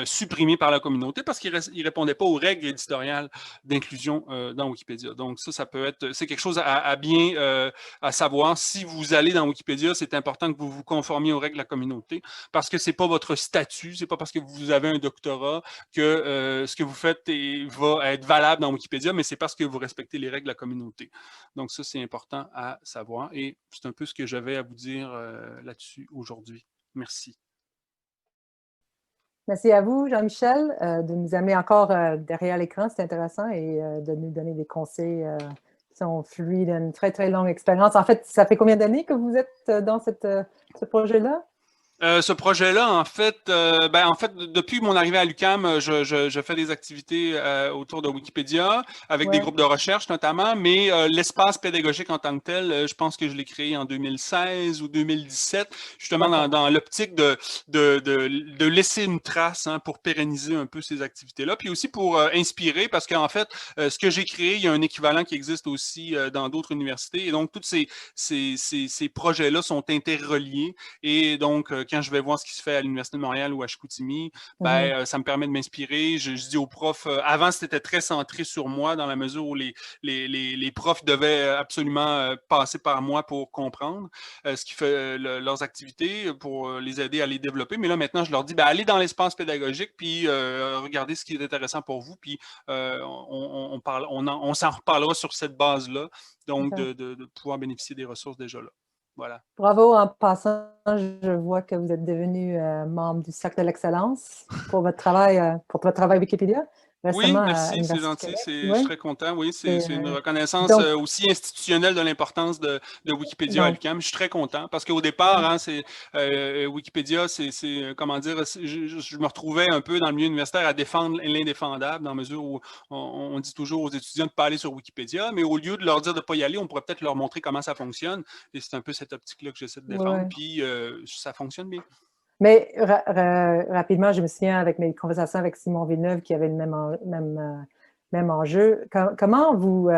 supprimé par la communauté parce qu'ils ne répondaient pas aux règles éditoriales d'inclusion dans Wikipédia. Donc ça peut être, c'est quelque chose à bien à savoir. Si vous allez dans Wikipédia, c'est important que vous vous conformiez aux règles de la communauté parce que c'est pas votre statut, c'est pas parce que vous avez un doctorat que ce que vous faites va être valable dans Wikipédia, mais c'est parce que vous respectez les règles de la communauté. Donc ça, c'est important à savoir et c'est un peu ce que j'avais à vous dire là-dessus aujourd'hui. Merci. Merci à vous, Jean-Michel, de nous amener encore derrière l'écran, c'est intéressant, et de nous donner des conseils qui sont fruits d'une très, très longue expérience. En fait, ça fait combien d'années que vous êtes dans ce projet-là? Ce projet-là, en fait, depuis mon arrivée à l'UQAM, je fais des activités autour de Wikipédia, avec des groupes de recherche notamment, mais l'espace pédagogique en tant que tel, je pense que je l'ai créé en 2016 ou 2017, justement dans l'optique de laisser une trace pour pérenniser un peu ces activités-là, puis aussi pour inspirer, parce qu'en fait, ce que j'ai créé, il y a un équivalent qui existe aussi dans d'autres universités, et donc tous ces projets-là sont interreliés, et donc, quand je vais voir ce qui se fait à l'Université de Montréal ou à Chicoutimi, ça me permet de m'inspirer. Je dis aux profs, avant, c'était très centré sur moi dans la mesure où les profs devaient absolument passer par moi pour comprendre ce qui fait leurs activités, pour les aider à les développer. Mais là, maintenant, je leur dis, allez dans l'espace pédagogique, puis regardez ce qui est intéressant pour vous, puis on s'en reparlera sur cette base-là, donc de pouvoir bénéficier des ressources déjà là. Voilà. Bravo. En passant, je vois que vous êtes devenu membre du Cercle de l'excellence pour votre travail Wikipédia. Oui, Récemment, merci, c'est gentil, je suis très content. Oui, c'est une reconnaissance aussi institutionnelle de l'importance de Wikipédia à l'UQAM. Je suis très content parce qu'au départ, Wikipédia, comment dire, je me retrouvais un peu dans le milieu universitaire à défendre l'indéfendable, dans la mesure où on dit toujours aux étudiants de ne pas aller sur Wikipédia, mais au lieu de leur dire de ne pas y aller, on pourrait peut-être leur montrer comment ça fonctionne. Et c'est un peu cette optique-là que j'essaie de défendre, puis ça fonctionne bien. Mais rapidement, je me souviens avec mes conversations avec Simon Villeneuve qui avait le même enjeu. Comment vous,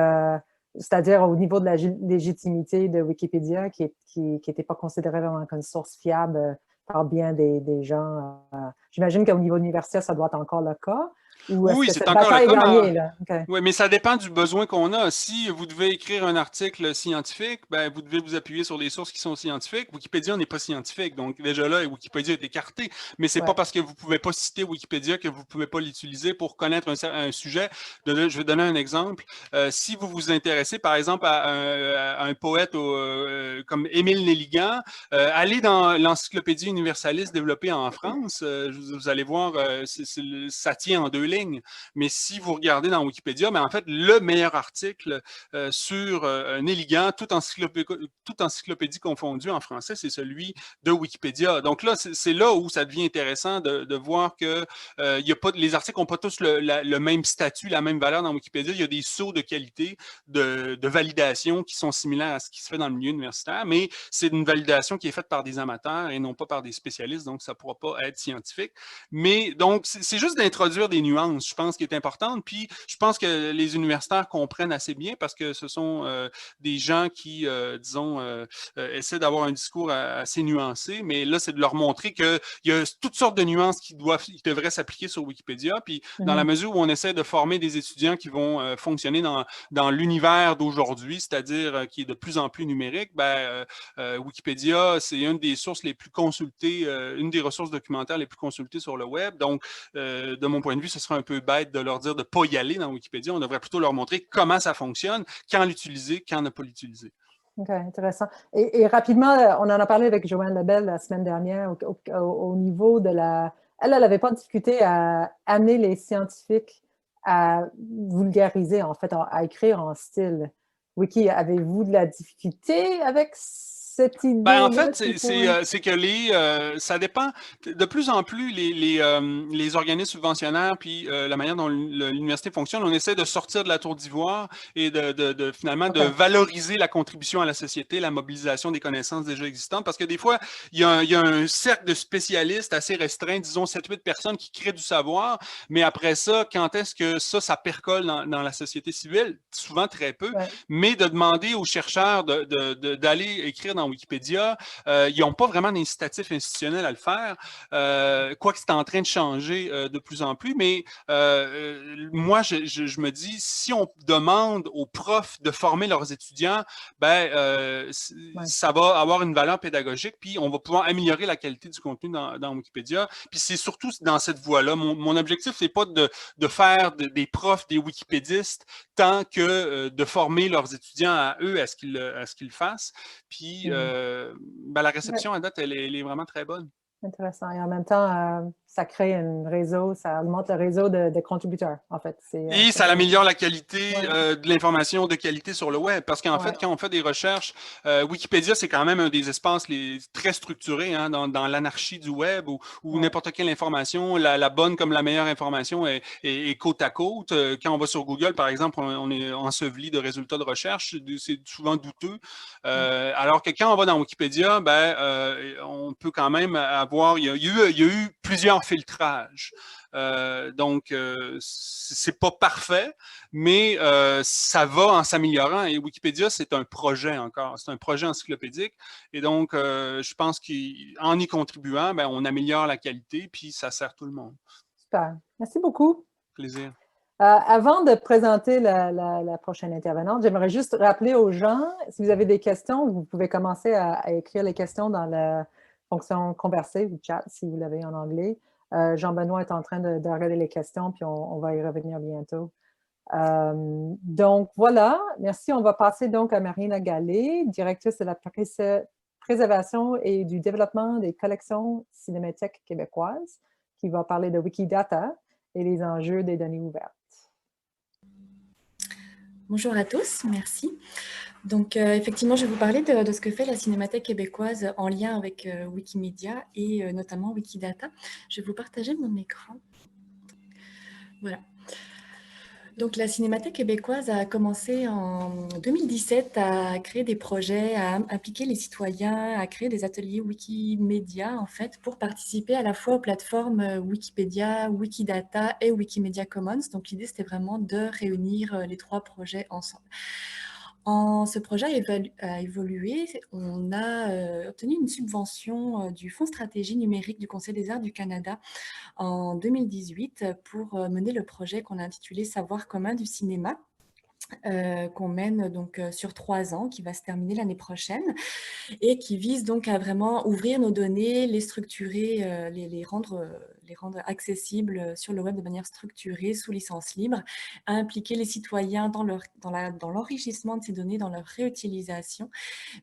c'est-à-dire au niveau de la légitimité de Wikipédia, qui n'était pas considérée vraiment comme une source fiable par bien des gens, j'imagine qu'au niveau universitaire, ça doit être encore le cas. Ou oui, est-ce que c'est cette encore bataille le cas. est gagnée, là? Okay. Oui, mais ça dépend du besoin qu'on a. Si vous devez écrire un article scientifique, vous devez vous appuyer sur des sources qui sont scientifiques. Wikipédia n'est pas scientifique, donc déjà là, Wikipédia est écarté. Mais c'est pas parce que vous ne pouvez pas citer Wikipédia que vous ne pouvez pas l'utiliser pour connaître un sujet. Je vais donner un exemple. Si vous vous intéressez, par exemple, à un poète comme Émile Nelligan, allez dans l'encyclopédie universaliste développée en France. Vous allez voir, ça tient en 2 lignes. Mais si vous regardez dans Wikipédia, en fait, le meilleur article sur Nelligan, toute encyclopédie confondue en français, c'est celui de Wikipédia. Donc là, c'est là où ça devient intéressant de voir que les articles n'ont pas tous le même statut, la même valeur dans Wikipédia. Il y a des sauts de qualité, de validation qui sont similaires à ce qui se fait dans le milieu universitaire, mais c'est une validation qui est faite par des amateurs et non pas par des spécialistes, donc ça ne pourra pas être scientifique. Mais donc, c'est juste d'introduire des nuances, je pense, qui est importante. Puis, je pense que les universitaires comprennent assez bien parce que ce sont des gens qui, disons, essaient d'avoir un discours assez nuancé. Mais là, c'est de leur montrer qu'il y a toutes sortes de nuances qui devraient s'appliquer sur Wikipédia. Puis, dans la mesure où on essaie de former des étudiants qui vont fonctionner dans l'univers d'aujourd'hui, c'est-à-dire qui est de plus en plus numérique, Wikipédia, c'est une des sources les plus consultées, une des ressources documentaires les plus consultées sur le web. Donc, de mon point de vue, ce serait un peu bête de leur dire de ne pas y aller dans Wikipédia. On devrait plutôt leur montrer comment ça fonctionne, quand l'utiliser, quand ne pas l'utiliser. OK, intéressant. Et rapidement, on en a parlé avec Joanne Lebel la semaine dernière au niveau de la... Elle n'avait pas de difficulté à amener les scientifiques à vulgariser, en fait, à écrire en style Wiki. Avez-vous de la difficulté avec cette idée En fait, c'est que ça dépend. De plus en plus, les organismes subventionnaires puis la manière dont l'université fonctionne, on essaie de sortir de la tour d'ivoire et finalement de valoriser la contribution à la société, la mobilisation des connaissances déjà existantes, parce que des fois, il y a un cercle de spécialistes assez restreint, disons 7-8 personnes qui créent du savoir, mais après ça, quand est-ce que ça percole dans la société civile? Souvent très peu, mais de demander aux chercheurs d'aller écrire dans Wikipédia, ils n'ont pas vraiment d'incitatif institutionnel à le faire, quoique c'est en train de changer de plus en plus, mais moi, je me dis, si on demande aux profs de former leurs étudiants, ça va avoir une valeur pédagogique, puis on va pouvoir améliorer la qualité du contenu dans Wikipédia, puis c'est surtout dans cette voie-là. Mon objectif, c'est pas de faire des profs, des wikipédistes, tant que de former leurs étudiants à eux à ce qu'ils le fassent. Puis la réception à date, elle est vraiment très bonne. Intéressant. Et en même temps, ça crée un réseau, ça augmente le réseau de contributeurs, en fait. Et ça améliore la qualité de l'information de qualité sur le web. Parce qu'en fait, quand on fait des recherches, Wikipédia, c'est quand même un des espaces très structurés dans l'anarchie du web où n'importe quelle information, la bonne comme la meilleure information est côte à côte. Quand on va sur Google, par exemple, on est enseveli de résultats de recherche. C'est souvent douteux. Alors que quand on va dans Wikipédia, on peut quand même avoir... Il y a eu plusieurs filtrages. Donc, c'est pas parfait, mais ça va en s'améliorant. Et Wikipédia, c'est un projet encore. C'est un projet encyclopédique. Et donc, je pense qu'en y contribuant, on améliore la qualité, puis ça sert tout le monde. Super. Merci beaucoup. Plaisir. Avant de présenter la prochaine intervenante, j'aimerais juste rappeler aux gens, si vous avez des questions, vous pouvez commencer à écrire les questions dans la fonction converser ou chat, si vous l'avez en anglais. Jean-Benoît est en train de regarder les questions, puis on va y revenir bientôt. Donc, voilà. Merci. On va passer donc à Marina Gallet, directrice de la préservation et du développement des collections cinémathèques québécoises, qui va parler de Wikidata et les enjeux des données ouvertes. Bonjour à tous, merci. Donc, effectivement, je vais vous parler de ce que fait la Cinémathèque québécoise en lien avec Wikimedia et notamment Wikidata. Je vais vous partager mon écran. Voilà. Donc, la Cinémathèque québécoise a commencé en 2017 à créer des projets, à impliquer les citoyens, à créer des ateliers Wikimedia, en fait, pour participer à la fois aux plateformes Wikipédia, Wikidata et Wikimedia Commons. Donc, l'idée, c'était vraiment de réunir les trois projets ensemble. Ce projet a évolué. On a obtenu une subvention du Fonds stratégie numérique du Conseil des arts du Canada en 2018 pour mener le projet qu'on a intitulé « Savoir commun du cinéma ». Qu'on mène donc sur 3 ans, qui va se terminer l'année prochaine et qui vise donc à vraiment ouvrir nos données, les structurer, les rendre accessibles sur le web de manière structurée, sous licence libre, à impliquer les citoyens dans l'enrichissement de ces données, dans leur réutilisation,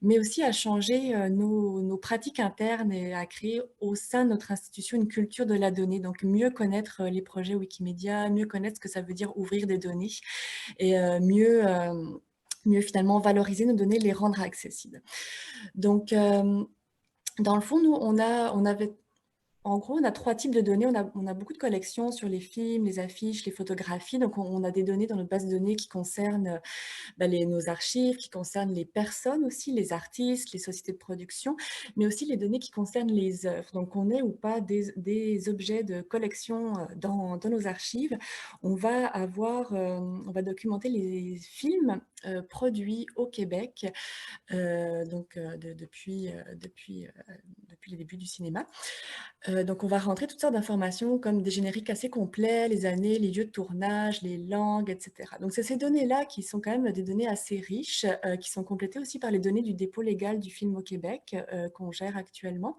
mais aussi à changer nos pratiques internes et à créer au sein de notre institution une culture de la donnée, donc mieux connaître les projets Wikimedia, mieux connaître ce que ça veut dire ouvrir des données et mieux finalement valoriser nos données, les rendre accessibles. Donc, dans le fond, nous, on avait... En gros, on a 3 types de données. On a beaucoup de collections sur les films, les affiches, les photographies. Donc, on a des données dans notre base de données qui concernent nos archives, qui concernent les personnes aussi, les artistes, les sociétés de production, mais aussi les données qui concernent les œuvres. Donc, on est ou pas des objets de collection dans nos archives. On va documenter les films produits au Québec, depuis les débuts du cinéma. Donc, on va rentrer toutes sortes d'informations comme des génériques assez complets, les années, les lieux de tournage, les langues, etc. Donc, c'est ces données-là qui sont quand même des données assez riches, qui sont complétées aussi par les données du dépôt légal du film au Québec, qu'on gère actuellement,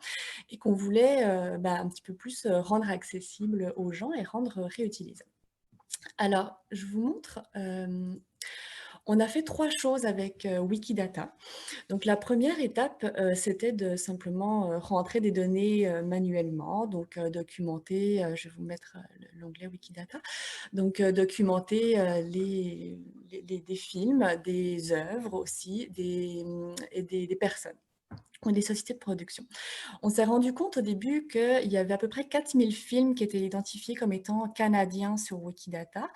et qu'on voulait un petit peu plus rendre accessible aux gens et rendre réutilisable. Alors, je vous montre... on a fait 3 choses avec Wikidata. Donc, la première étape, c'était de simplement rentrer des données manuellement, donc documenter, je vais vous mettre l'onglet Wikidata, donc documenter des films, des œuvres aussi, et des personnes. ou des sociétés de production. On s'est rendu compte au début qu'il y avait à peu près 4000 films qui étaient identifiés comme étant canadiens sur Wikidata.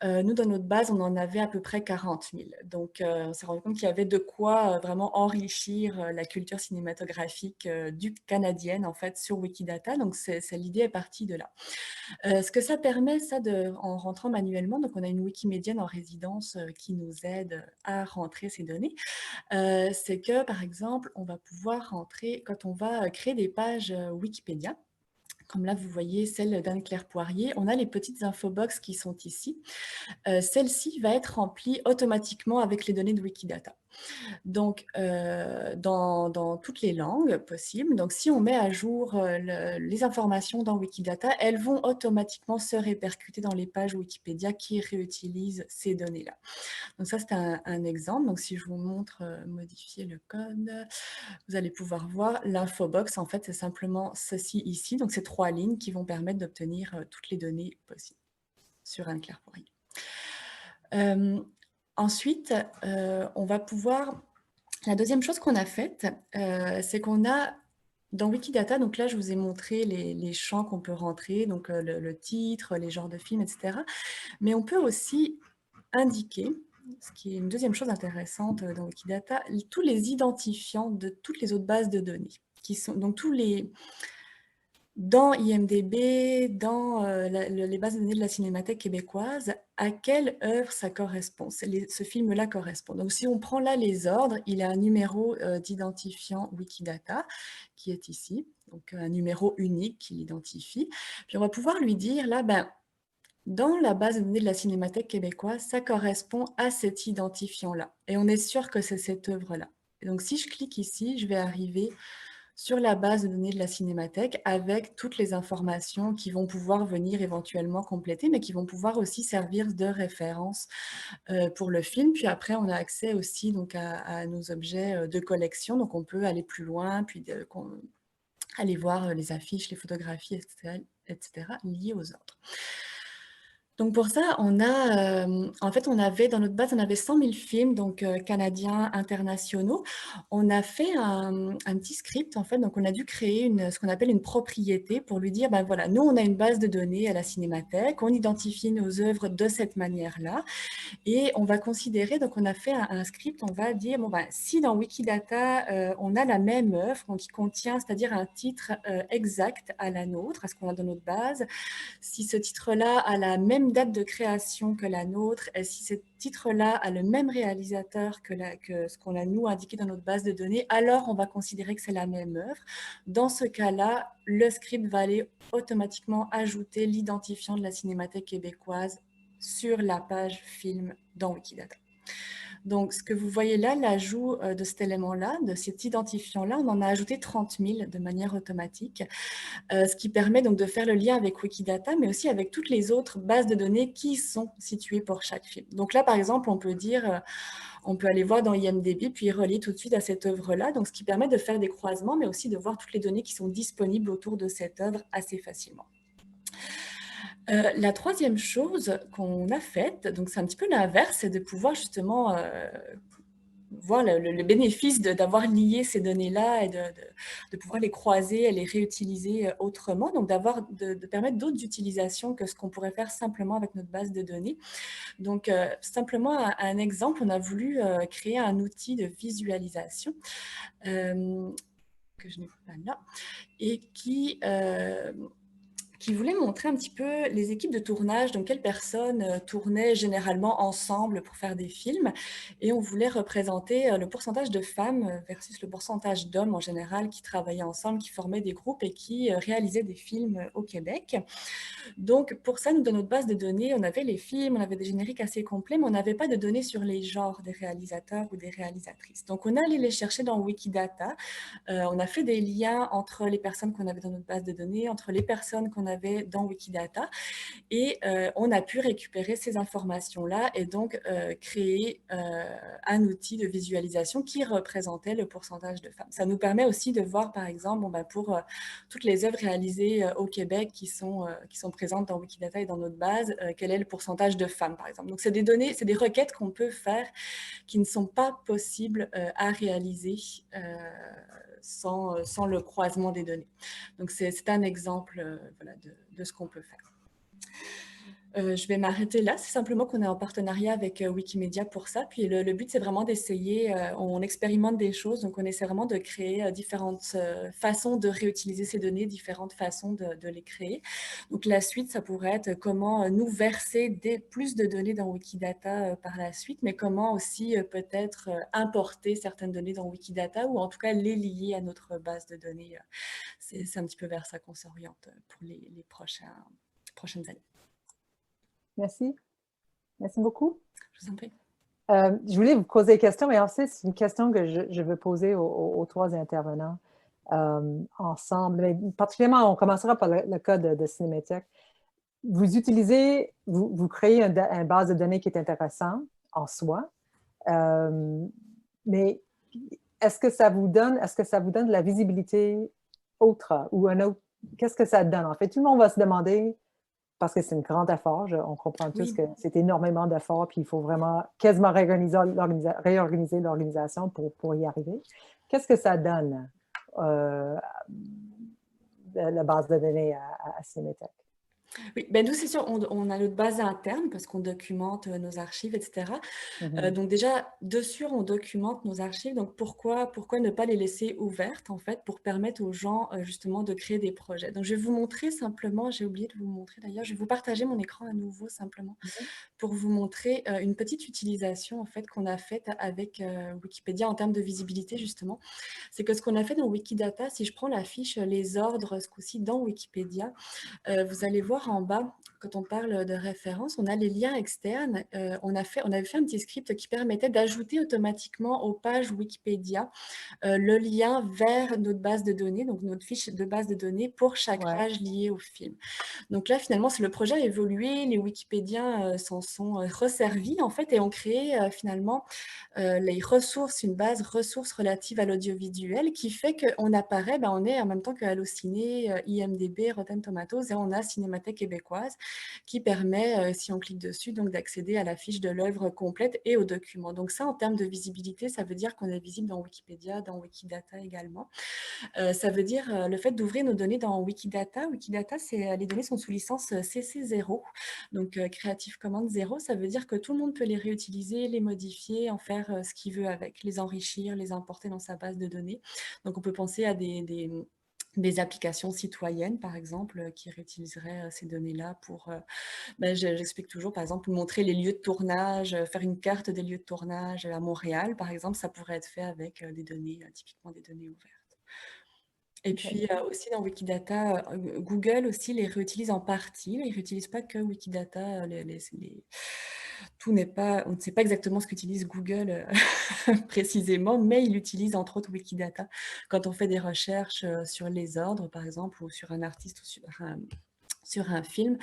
Nous, dans notre base, on en avait à peu près 40 000. Donc, on s'est rendu compte qu'il y avait de quoi vraiment enrichir la culture cinématographique canadienne, en fait, sur Wikidata. Donc, l'idée est partie de là. Ce que ça permet, ça, en rentrant manuellement, donc on a une Wikimédienne en résidence qui nous aide à rentrer ces données, c'est que, par exemple, on va pouvoir rentrer, quand on va créer des pages Wikipédia, comme là, vous voyez celle d'Anne-Claire Poirier, on a les petites infobox qui sont ici. Celle-ci va être remplie automatiquement avec les données de Wikidata. Donc, dans toutes les langues possibles. Donc, si on met à jour les informations dans Wikidata, elles vont automatiquement se répercuter dans les pages Wikipédia qui réutilisent ces données-là. Donc, ça, c'est un exemple. Donc, si je vous montre modifier le code, vous allez pouvoir voir l'infobox. En fait, c'est simplement ceci ici. Donc, c'est 3 lignes qui vont permettre d'obtenir toutes les données possibles sur Anne-Claire Poirier. Ensuite, on va pouvoir... La deuxième chose qu'on a faite, c'est qu'on a, dans Wikidata, donc là, je vous ai montré les champs qu'on peut rentrer, donc le titre, les genres de films, etc. Mais on peut aussi indiquer, ce qui est une deuxième chose intéressante dans Wikidata, tous les identifiants de toutes les autres bases de données, qui sont donc tous les... Dans IMDb, dans les bases de données de la Cinémathèque québécoise, à quelle œuvre ça correspond, ce film-là correspond. Donc, si on prend là les ordres, il a un numéro d'identifiant Wikidata qui est ici, donc un numéro unique qui l'identifie. Puis, on va pouvoir lui dire, là, dans la base de données de la Cinémathèque québécoise, ça correspond à cet identifiant-là. Et on est sûr que c'est cette œuvre-là. Donc, si je clique ici, je vais arriver sur la base de données de la Cinémathèque avec toutes les informations qui vont pouvoir venir éventuellement compléter, mais qui vont pouvoir aussi servir de référence pour le film. Puis après, on a accès aussi donc, à nos objets de collection, donc on peut aller plus loin, puis aller voir les affiches, les photographies, etc. liées aux ordres. Donc pour ça, en fait, on avait dans notre base, on avait 100 000 films, donc canadiens, internationaux. On a fait un petit script, en fait, donc on a dû créer ce qu'on appelle une propriété pour lui dire, voilà, nous, on a une base de données à la Cinémathèque, on identifie nos œuvres de cette manière-là, et on va considérer, donc on a fait un script, on va dire, si dans Wikidata, on a la même œuvre, qui contient, c'est-à-dire un titre exact à la nôtre, à ce qu'on a dans notre base, si ce titre-là a la même date de création que la nôtre, et si ce titre-là a le même réalisateur que ce qu'on a nous indiqué dans notre base de données, alors on va considérer que c'est la même œuvre. Dans ce cas-là, le script va aller automatiquement ajouter l'identifiant de la Cinémathèque québécoise sur la page film dans Wikidata. Donc, ce que vous voyez là, l'ajout de cet élément-là, de cet identifiant-là, on en a ajouté 30 000 de manière automatique, ce qui permet donc de faire le lien avec Wikidata, mais aussi avec toutes les autres bases de données qui sont situées pour chaque film. Donc là, par exemple, on peut dire, on peut aller voir dans IMDb, puis relier tout de suite à cette œuvre-là, donc ce qui permet de faire des croisements, mais aussi de voir toutes les données qui sont disponibles autour de cette œuvre assez facilement. La troisième chose qu'on a faite, donc c'est un petit peu l'inverse, c'est de pouvoir justement voir le bénéfice d'avoir lié ces données-là et de pouvoir les croiser et les réutiliser autrement, donc de permettre d'autres utilisations que ce qu'on pourrait faire simplement avec notre base de données. Donc, simplement un exemple, on a voulu créer un outil de visualisation que je n'ai pas là, et qui voulait montrer un petit peu les équipes de tournage, donc quelles personnes tournaient généralement ensemble pour faire des films. Et on voulait représenter le pourcentage de femmes versus le pourcentage d'hommes en général qui travaillaient ensemble, qui formaient des groupes et qui réalisaient des films au Québec. Donc pour ça, nous, dans notre base de données, on avait les films, on avait des génériques assez complets, mais on n'avait pas de données sur les genres des réalisateurs ou des réalisatrices. Donc on est allé les chercher dans Wikidata. On a fait des liens entre les personnes qu'on avait dans notre base de données, entre les personnes qu'on avait dans Wikidata, et on a pu récupérer ces informations-là et donc créer un outil de visualisation qui représentait le pourcentage de femmes. Ça nous permet aussi de voir, par exemple, pour toutes les œuvres réalisées au Québec qui sont présentes dans Wikidata et dans notre base, quel est le pourcentage de femmes, par exemple. Donc, c'est des données, c'est des requêtes qu'on peut faire qui ne sont pas possibles à réaliser sans le croisement des données. Donc, c'est un exemple voilà, de ce qu'on peut faire. Je vais m'arrêter là. C'est simplement qu'on est en partenariat avec Wikimedia pour ça. Puis le but, c'est vraiment d'essayer, on expérimente des choses, donc on essaie vraiment de créer différentes façons de réutiliser ces données, différentes façons de les créer. Donc la suite, ça pourrait être comment nous verser plus de données dans Wikidata par la suite, mais comment aussi peut-être importer certaines données dans Wikidata ou en tout cas les lier à notre base de données. C'est un petit peu vers ça qu'on s'oriente pour les prochaines années. Merci. Merci beaucoup. Je vous en prie. Je voulais vous poser une question, mais ensuite, c'est une question que je veux poser aux trois intervenants ensemble. Mais particulièrement, on commencera par le cas de Cinémathèque. Vous créez une base de données qui est intéressante en soi, mais est-ce que ça vous donne de la visibilité autre ou un autre? Qu'est-ce que ça donne? En fait, tout le monde va se demander, parce que c'est un grand effort, on comprend tous que c'est énormément d'efforts, puis il faut vraiment quasiment réorganiser l'organisation pour y arriver. Qu'est-ce que ça donne, la base de données à Cinémathèque? Oui, ben nous, c'est sûr, on a notre base interne parce qu'on documente nos archives, etc. Donc déjà, dessus, on documente nos archives. Donc pourquoi ne pas les laisser ouvertes, en fait, pour permettre aux gens, justement, de créer des projets. Donc je vais vous montrer simplement, j'ai oublié de vous montrer d'ailleurs, je vais vous partager mon écran à nouveau, simplement, pour vous montrer une petite utilisation, en fait, qu'on a faite avec Wikipédia en termes de visibilité, justement. C'est que ce qu'on a fait dans Wikidata, si je prends la fiche les ordres, ce coup-ci, dans Wikipédia, vous allez voir en bas, quand on parle de référence, on a les liens externes. On avait fait un petit script qui permettait d'ajouter automatiquement aux pages Wikipédia le lien vers notre base de données, donc notre fiche de base de données pour chaque page liée au film. Donc là, finalement, le projet a évolué, les Wikipédiens s'en sont resservis, en fait, et ont créé finalement les ressources, une base ressources relative à l'audiovisuel qui fait qu'on apparaît, on est en même temps que Allociné, IMDb, Rotten Tomatoes, et on a Cinémathèque québécoise qui permet, si on clique dessus, donc d'accéder à la fiche de l'œuvre complète et au document. Donc ça, en termes de visibilité, ça veut dire qu'on est visible dans Wikipédia, dans Wikidata également. Ça veut dire le fait d'ouvrir nos données dans Wikidata. Wikidata, les données sont sous licence CC0, donc Creative Commons 0. Ça veut dire que tout le monde peut les réutiliser, les modifier, en faire ce qu'il veut avec, les enrichir, les importer dans sa base de données. Donc on peut penser à des applications citoyennes, par exemple, qui réutiliseraient ces données-là pour, j'explique toujours, par exemple, montrer les lieux de tournage, faire une carte des lieux de tournage à Montréal, par exemple, ça pourrait être fait avec des données, typiquement des données ouvertes. Et puis aussi dans Wikidata, Google aussi les réutilise en partie, ils ne réutilisent pas que Wikidata, on ne sait pas exactement ce qu'utilise Google précisément, mais il utilise entre autres Wikidata quand on fait des recherches sur les ordres, par exemple, ou sur un artiste ou sur un film.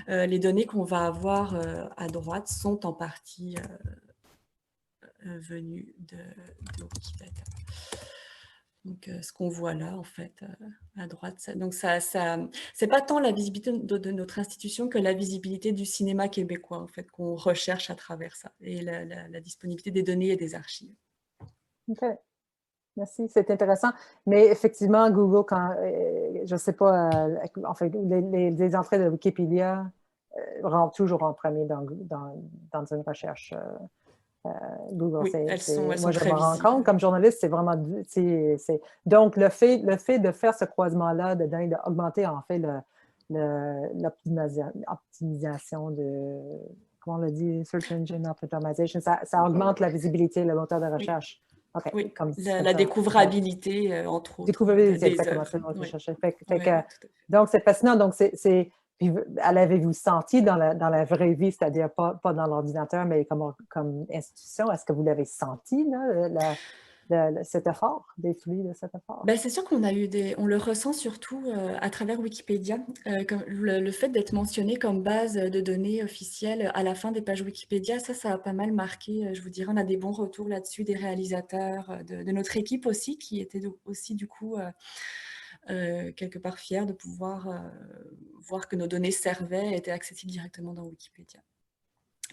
Les données qu'on va avoir à droite sont en partie venues de Wikidata. Donc, ce qu'on voit là, en fait, à droite. Donc, c'est pas tant la visibilité de notre institution que la visibilité du cinéma québécois, en fait, qu'on recherche à travers ça, et la disponibilité des données et des archives. OK. Merci, c'est intéressant. Mais effectivement, Google, je ne sais pas, en fait, les entrées de Wikipédia rentrent toujours en premier dans une recherche. Google, oui, elles sont moi, je me très rends visibles. compte, comme journaliste, c'est vraiment... Donc, le fait de faire ce croisement-là, d'augmenter, en fait, l'optimisation de... Comment on l'a dit? Search Engine Optimization, ça augmente la visibilité, le moteur de recherche. Oui, Okay, oui. comme la découvrabilité, entre autres, découvrabilité, des exactement, œuvres. c'est le mot que je cherchais. Donc, c'est fascinant. Donc, l'avez-vous senti dans la vraie vie, c'est-à-dire pas dans l'ordinateur, mais comme institution? Est-ce que vous l'avez senti, là, cet effort, des fruits de cet effort? C'est sûr qu'on on le ressent surtout à travers Wikipédia. Comme le fait d'être mentionné comme base de données officielle à la fin des pages Wikipédia, ça a pas mal marqué. Je vous dirais, on a des bons retours là-dessus, des réalisateurs, de notre équipe aussi, qui était aussi du coup quelque part fiers de pouvoir voir que nos données servaient et étaient accessibles directement dans Wikipédia.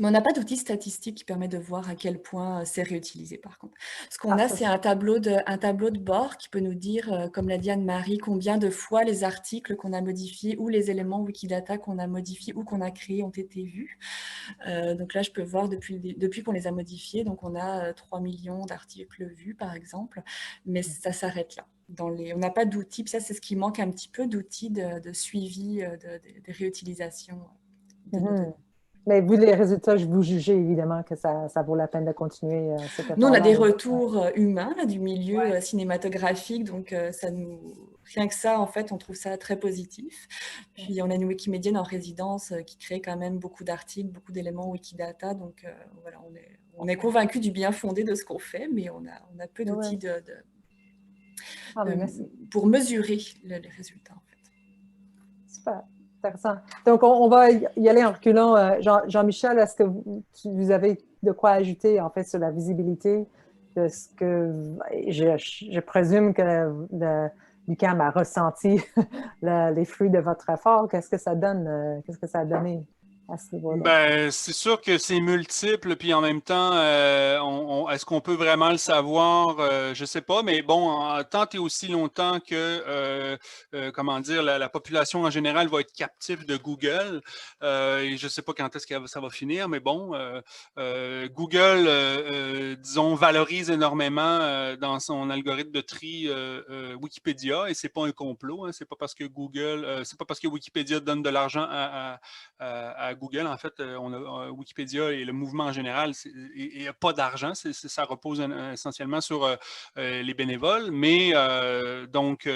Mais on n'a pas d'outil statistique qui permet de voir à quel point c'est réutilisé, par contre. Ce qu'on a, ça, c'est un tableau de bord qui peut nous dire, comme l'a dit Anne-Marie, combien de fois les articles qu'on a modifiés ou les éléments Wikidata qu'on a modifiés ou qu'on a créés ont été vus. Donc là, je peux voir depuis qu'on les a modifiés, donc on a 3 millions d'articles vus, par exemple, mais ça s'arrête là. On n'a pas d'outils, puis ça, c'est ce qui manque un petit peu, d'outils de suivi de réutilisation de nos données. Mais vu les résultats, vous jugez évidemment que ça vaut la peine de continuer cet Nous, on a effort-là. des retours humains là, du milieu cinématographique, donc rien que ça, en fait, on trouve ça très positif. Puis on a une Wikimédienne en résidence qui crée quand même beaucoup d'articles, beaucoup d'éléments Wikidata, donc voilà, on est convaincus du bien fondé de ce qu'on fait, mais on a peu d'outils pour mesurer les résultats, en fait. Super. Intéressant. Donc, on va y aller en reculant. Jean-Michel, est-ce que vous avez de quoi ajouter, en fait, sur la visibilité de ce que je présume que l'UQAM a ressenti les fruits de votre effort. Qu'est-ce que ça donne? Qu'est-ce que ça a donné à ce niveau-là? Ben, c'est sûr que c'est multiple, puis en même temps, est-ce qu'on peut vraiment le savoir? Je sais pas, mais bon, tant et aussi longtemps que, comment dire, la population en général va être captive de Google, et je sais pas quand est-ce que ça va finir, mais bon, Google, disons, valorise énormément dans son algorithme de tri Wikipédia, et c'est pas un complot, hein, c'est pas parce que c'est pas parce que Wikipédia donne de l'argent à Google. En fait, Wikipédia et le mouvement en général, il n'y a pas d'argent. Ça repose essentiellement sur les bénévoles. Mais donc,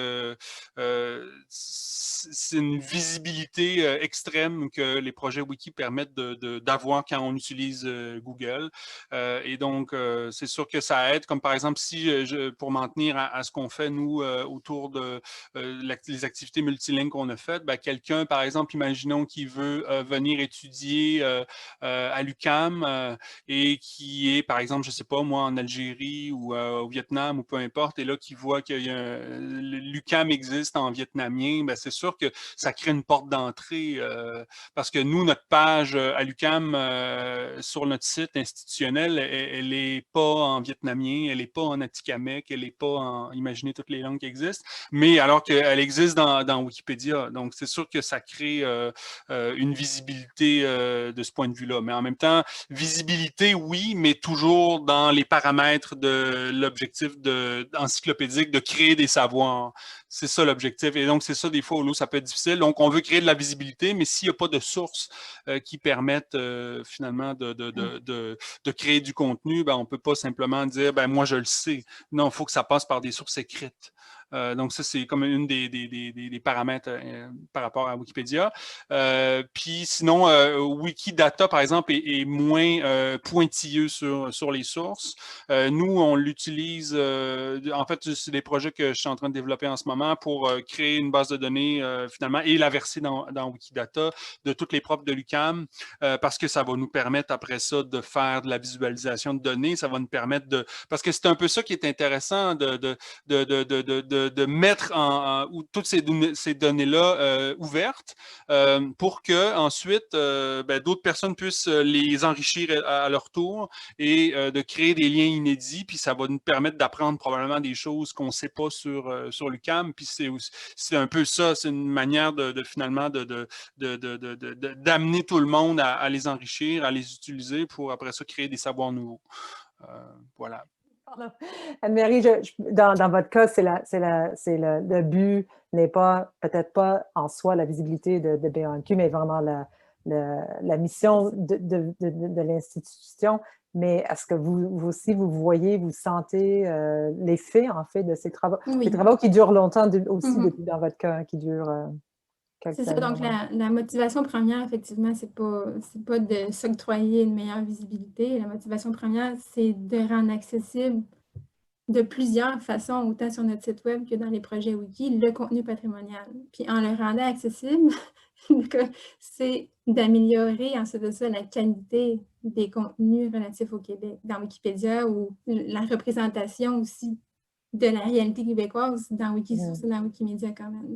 c'est une visibilité extrême que les projets Wiki permettent d'avoir quand on utilise Google. Et donc, c'est sûr que ça aide. Comme par exemple, si pour m'en tenir à ce qu'on fait, nous, autour de les activités multilingues qu'on a faites, ben, quelqu'un, par exemple, imaginons qu'il veut venir étudier à l'UQAM et qui est, par exemple, je ne sais pas, moi, en Algérie ou au Vietnam ou peu importe, et là, qui voit que l'UQAM existe en vietnamien, ben, c'est sûr que ça crée une porte d'entrée parce que nous, notre page à l'UQAM sur notre site institutionnel, elle n'est pas en vietnamien, elle n'est pas en atikamekw, elle n'est pas en, imaginez toutes les langues qui existent, mais alors qu'elle existe dans Wikipédia. Donc, c'est sûr que ça crée une visibilité de ce point de vue-là. Mais en même temps, visibilité, oui, mais toujours dans les paramètres de l'objectif encyclopédique de créer des savoirs. C'est ça l'objectif. Et donc, c'est ça, des fois, où ça peut être difficile. Donc, on veut créer de la visibilité, mais s'il n'y a pas de sources qui permettent finalement de créer du contenu, ben, on ne peut pas simplement dire, ben, moi, je le sais. Non, il faut que ça passe par des sources écrites. Donc, ça, c'est comme une des paramètres par rapport à Wikipédia. Puis sinon, Wikidata, par exemple, est moins pointilleux sur les sources. Nous, on l'utilise, en fait, c'est des projets que je suis en train de développer en ce moment pour créer une base de données, finalement, et la verser dans Wikidata de toutes les profs de l'UQAM, parce que ça va nous permettre, après ça, de faire de la visualisation de données. Ça va nous permettre de... Parce que c'est un peu ça qui est intéressant de mettre toutes ces données-là ouvertes pour que ensuite ben, d'autres personnes puissent les enrichir à leur tour et de créer des liens inédits. Puis ça va nous permettre d'apprendre probablement des choses qu'on ne sait pas sur l'UQAM. Puis c'est un peu ça, c'est une manière finalement d'amener tout le monde à les enrichir, à les utiliser pour après ça créer des savoirs nouveaux. Voilà. Anne-Marie, dans votre cas, le but n'est pas, peut-être pas en soi la visibilité de BANQ, mais vraiment la mission de l'institution. Mais est-ce que vous aussi, vous voyez, vous sentez l'effet, en fait, de ces travaux? Oui. Des travaux qui durent longtemps aussi, dans votre cas, qui durent quelques années. C'est ça, donc la motivation première, effectivement, c'est pas de s'octroyer une meilleure visibilité. La motivation première, c'est de rendre accessible de plusieurs façons, autant sur notre site web que dans les projets Wiki, le contenu patrimonial. Puis en le rendant accessible, c'est d'améliorer ensuite de ça la qualité des contenus relatifs au Québec dans Wikipédia ou la représentation aussi de la réalité québécoise dans Wikisource et dans Wikimedia Commons.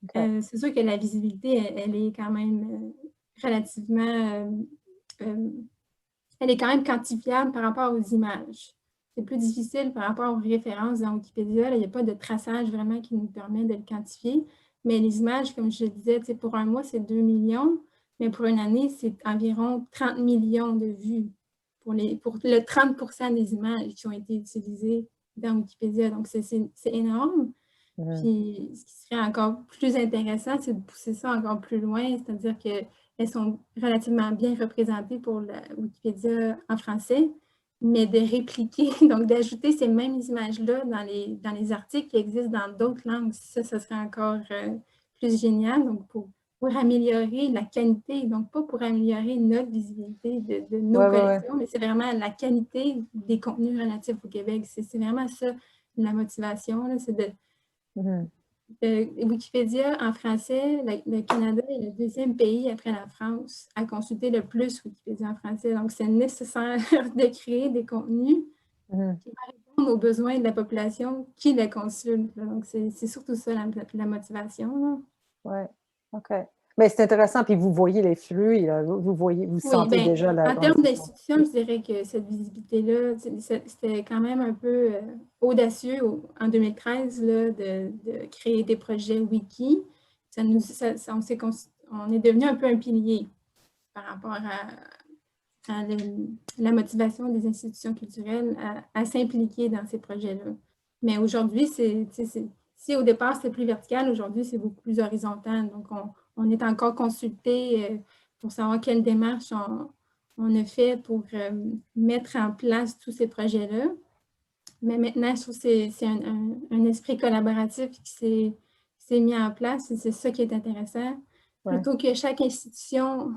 Okay. C'est sûr que la visibilité, elle est quand même relativement elle est quand même quantifiable par rapport aux images. C'est plus difficile par rapport aux références dans Wikipédia. Là, il n'y a pas de traçage vraiment qui nous permet de le quantifier. Mais les images, comme je le disais, pour un mois, c'est 2 millions, mais pour une année, c'est environ 30 millions de vues pour le 30% des images qui ont été utilisées dans Wikipédia. Donc, c'est énorme. Puis, ce qui serait encore plus intéressant, c'est de pousser ça encore plus loin, c'est-à-dire qu'elles sont relativement bien représentées pour la Wikipédia en français, mais de répliquer, donc d'ajouter ces mêmes images-là dans les articles qui existent dans d'autres langues. Ça serait encore plus génial, donc pour améliorer la qualité, donc pas pour améliorer notre visibilité de nos collections, mais c'est vraiment la qualité des contenus relatifs au Québec. C'est vraiment ça, la motivation, c'est de... Wikipédia en français, le Canada est le deuxième pays après la France à consulter le plus Wikipédia en français. Donc, c'est nécessaire de créer des contenus qui vont répondre aux besoins de la population qui les consulte. Donc, c'est surtout ça la motivation. Oui, OK. Mais c'est intéressant, puis vous voyez les flux, vous sentez déjà la... En termes d'institution, je dirais que cette visibilité-là, c'était quand même un peu audacieux en 2013 là, de créer des projets wiki. On est devenu un peu un pilier par rapport à la motivation des institutions culturelles à s'impliquer dans ces projets-là. Mais aujourd'hui, si au départ c'était plus vertical, aujourd'hui c'est beaucoup plus horizontal. Donc, on est encore consulté pour savoir quelle démarche on a fait pour mettre en place tous ces projets-là. Mais maintenant, je trouve que c'est un esprit collaboratif qui s'est mis en place et c'est ça qui est intéressant. Plutôt que chaque institution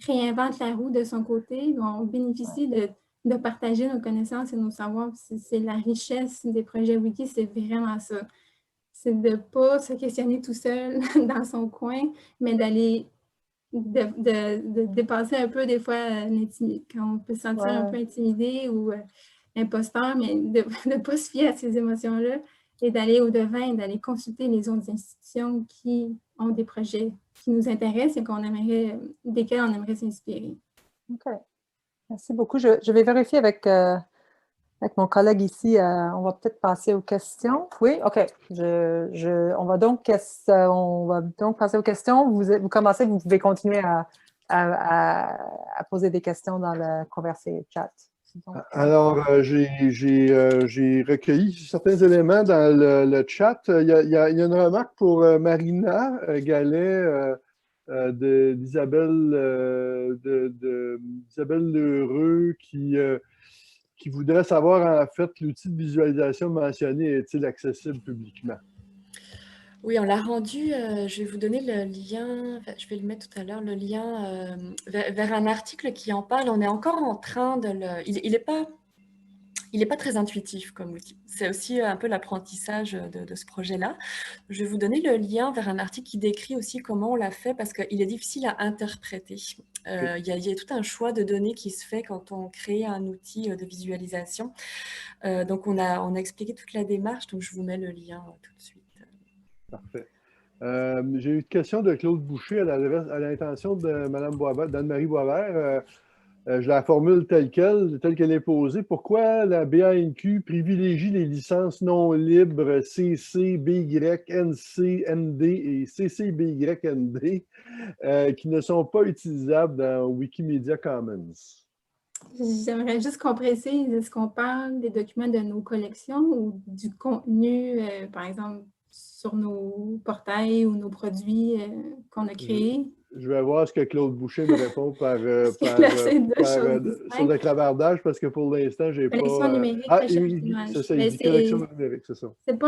réinvente la roue de son côté, on bénéficie de partager nos connaissances et nos savoirs. C'est la richesse des projets Wiki, c'est vraiment ça. C'est de ne pas se questionner tout seul dans son coin, mais d'aller de dépasser un peu des fois quand on peut se sentir un peu intimidé ou imposteur, mais de ne pas se fier à ces émotions-là et d'aller au-devant et d'aller consulter les autres institutions qui ont des projets qui nous intéressent et desquels on aimerait s'inspirer. OK. Merci beaucoup. Je vais vérifier avec mon collègue ici. On va peut-être passer aux questions. Oui, OK. On va donc passer aux questions. Vous commencez, vous pouvez continuer à poser des questions dans le conversé chat. Donc, alors, j'ai recueilli certains éléments dans le chat. Il y a une remarque pour Marina Gallet d'Isabelle Lheureux qui voudrait savoir, en fait, l'outil de visualisation mentionné est-il accessible publiquement? Oui, on l'a rendu, je vais vous donner le lien, je vais le mettre tout à l'heure, le lien vers un article qui en parle. On est encore en train de le... Il n'est pas très intuitif comme outil. C'est aussi un peu l'apprentissage de ce projet-là. Je vais vous donner le lien vers un article qui décrit aussi comment on l'a fait parce qu'il est difficile à interpréter. Il y a tout un choix de données qui se fait quand on crée un outil de visualisation. Donc, on a expliqué toute la démarche, donc je vous mets le lien tout de suite. Parfait. J'ai eu une question de Claude Boucher à l'intention de Mme d'Anne-Marie Boisvert. Je la formule telle qu'elle est posée. Pourquoi la BANQ privilégie les licences non libres CC, BY, NC, ND et CC-BY-ND qui ne sont pas utilisables dans Wikimedia Commons? J'aimerais juste qu'on précise, est-ce qu'on parle des documents de nos collections ou du contenu, par exemple, sur nos portails ou nos produits qu'on a créés? Je vais voir ce que Claude Boucher me répond sur le clavardage parce que pour l'instant, j'ai pas... Collection numérique, c'est ça, il dit collection numérique, c'est ça. C'est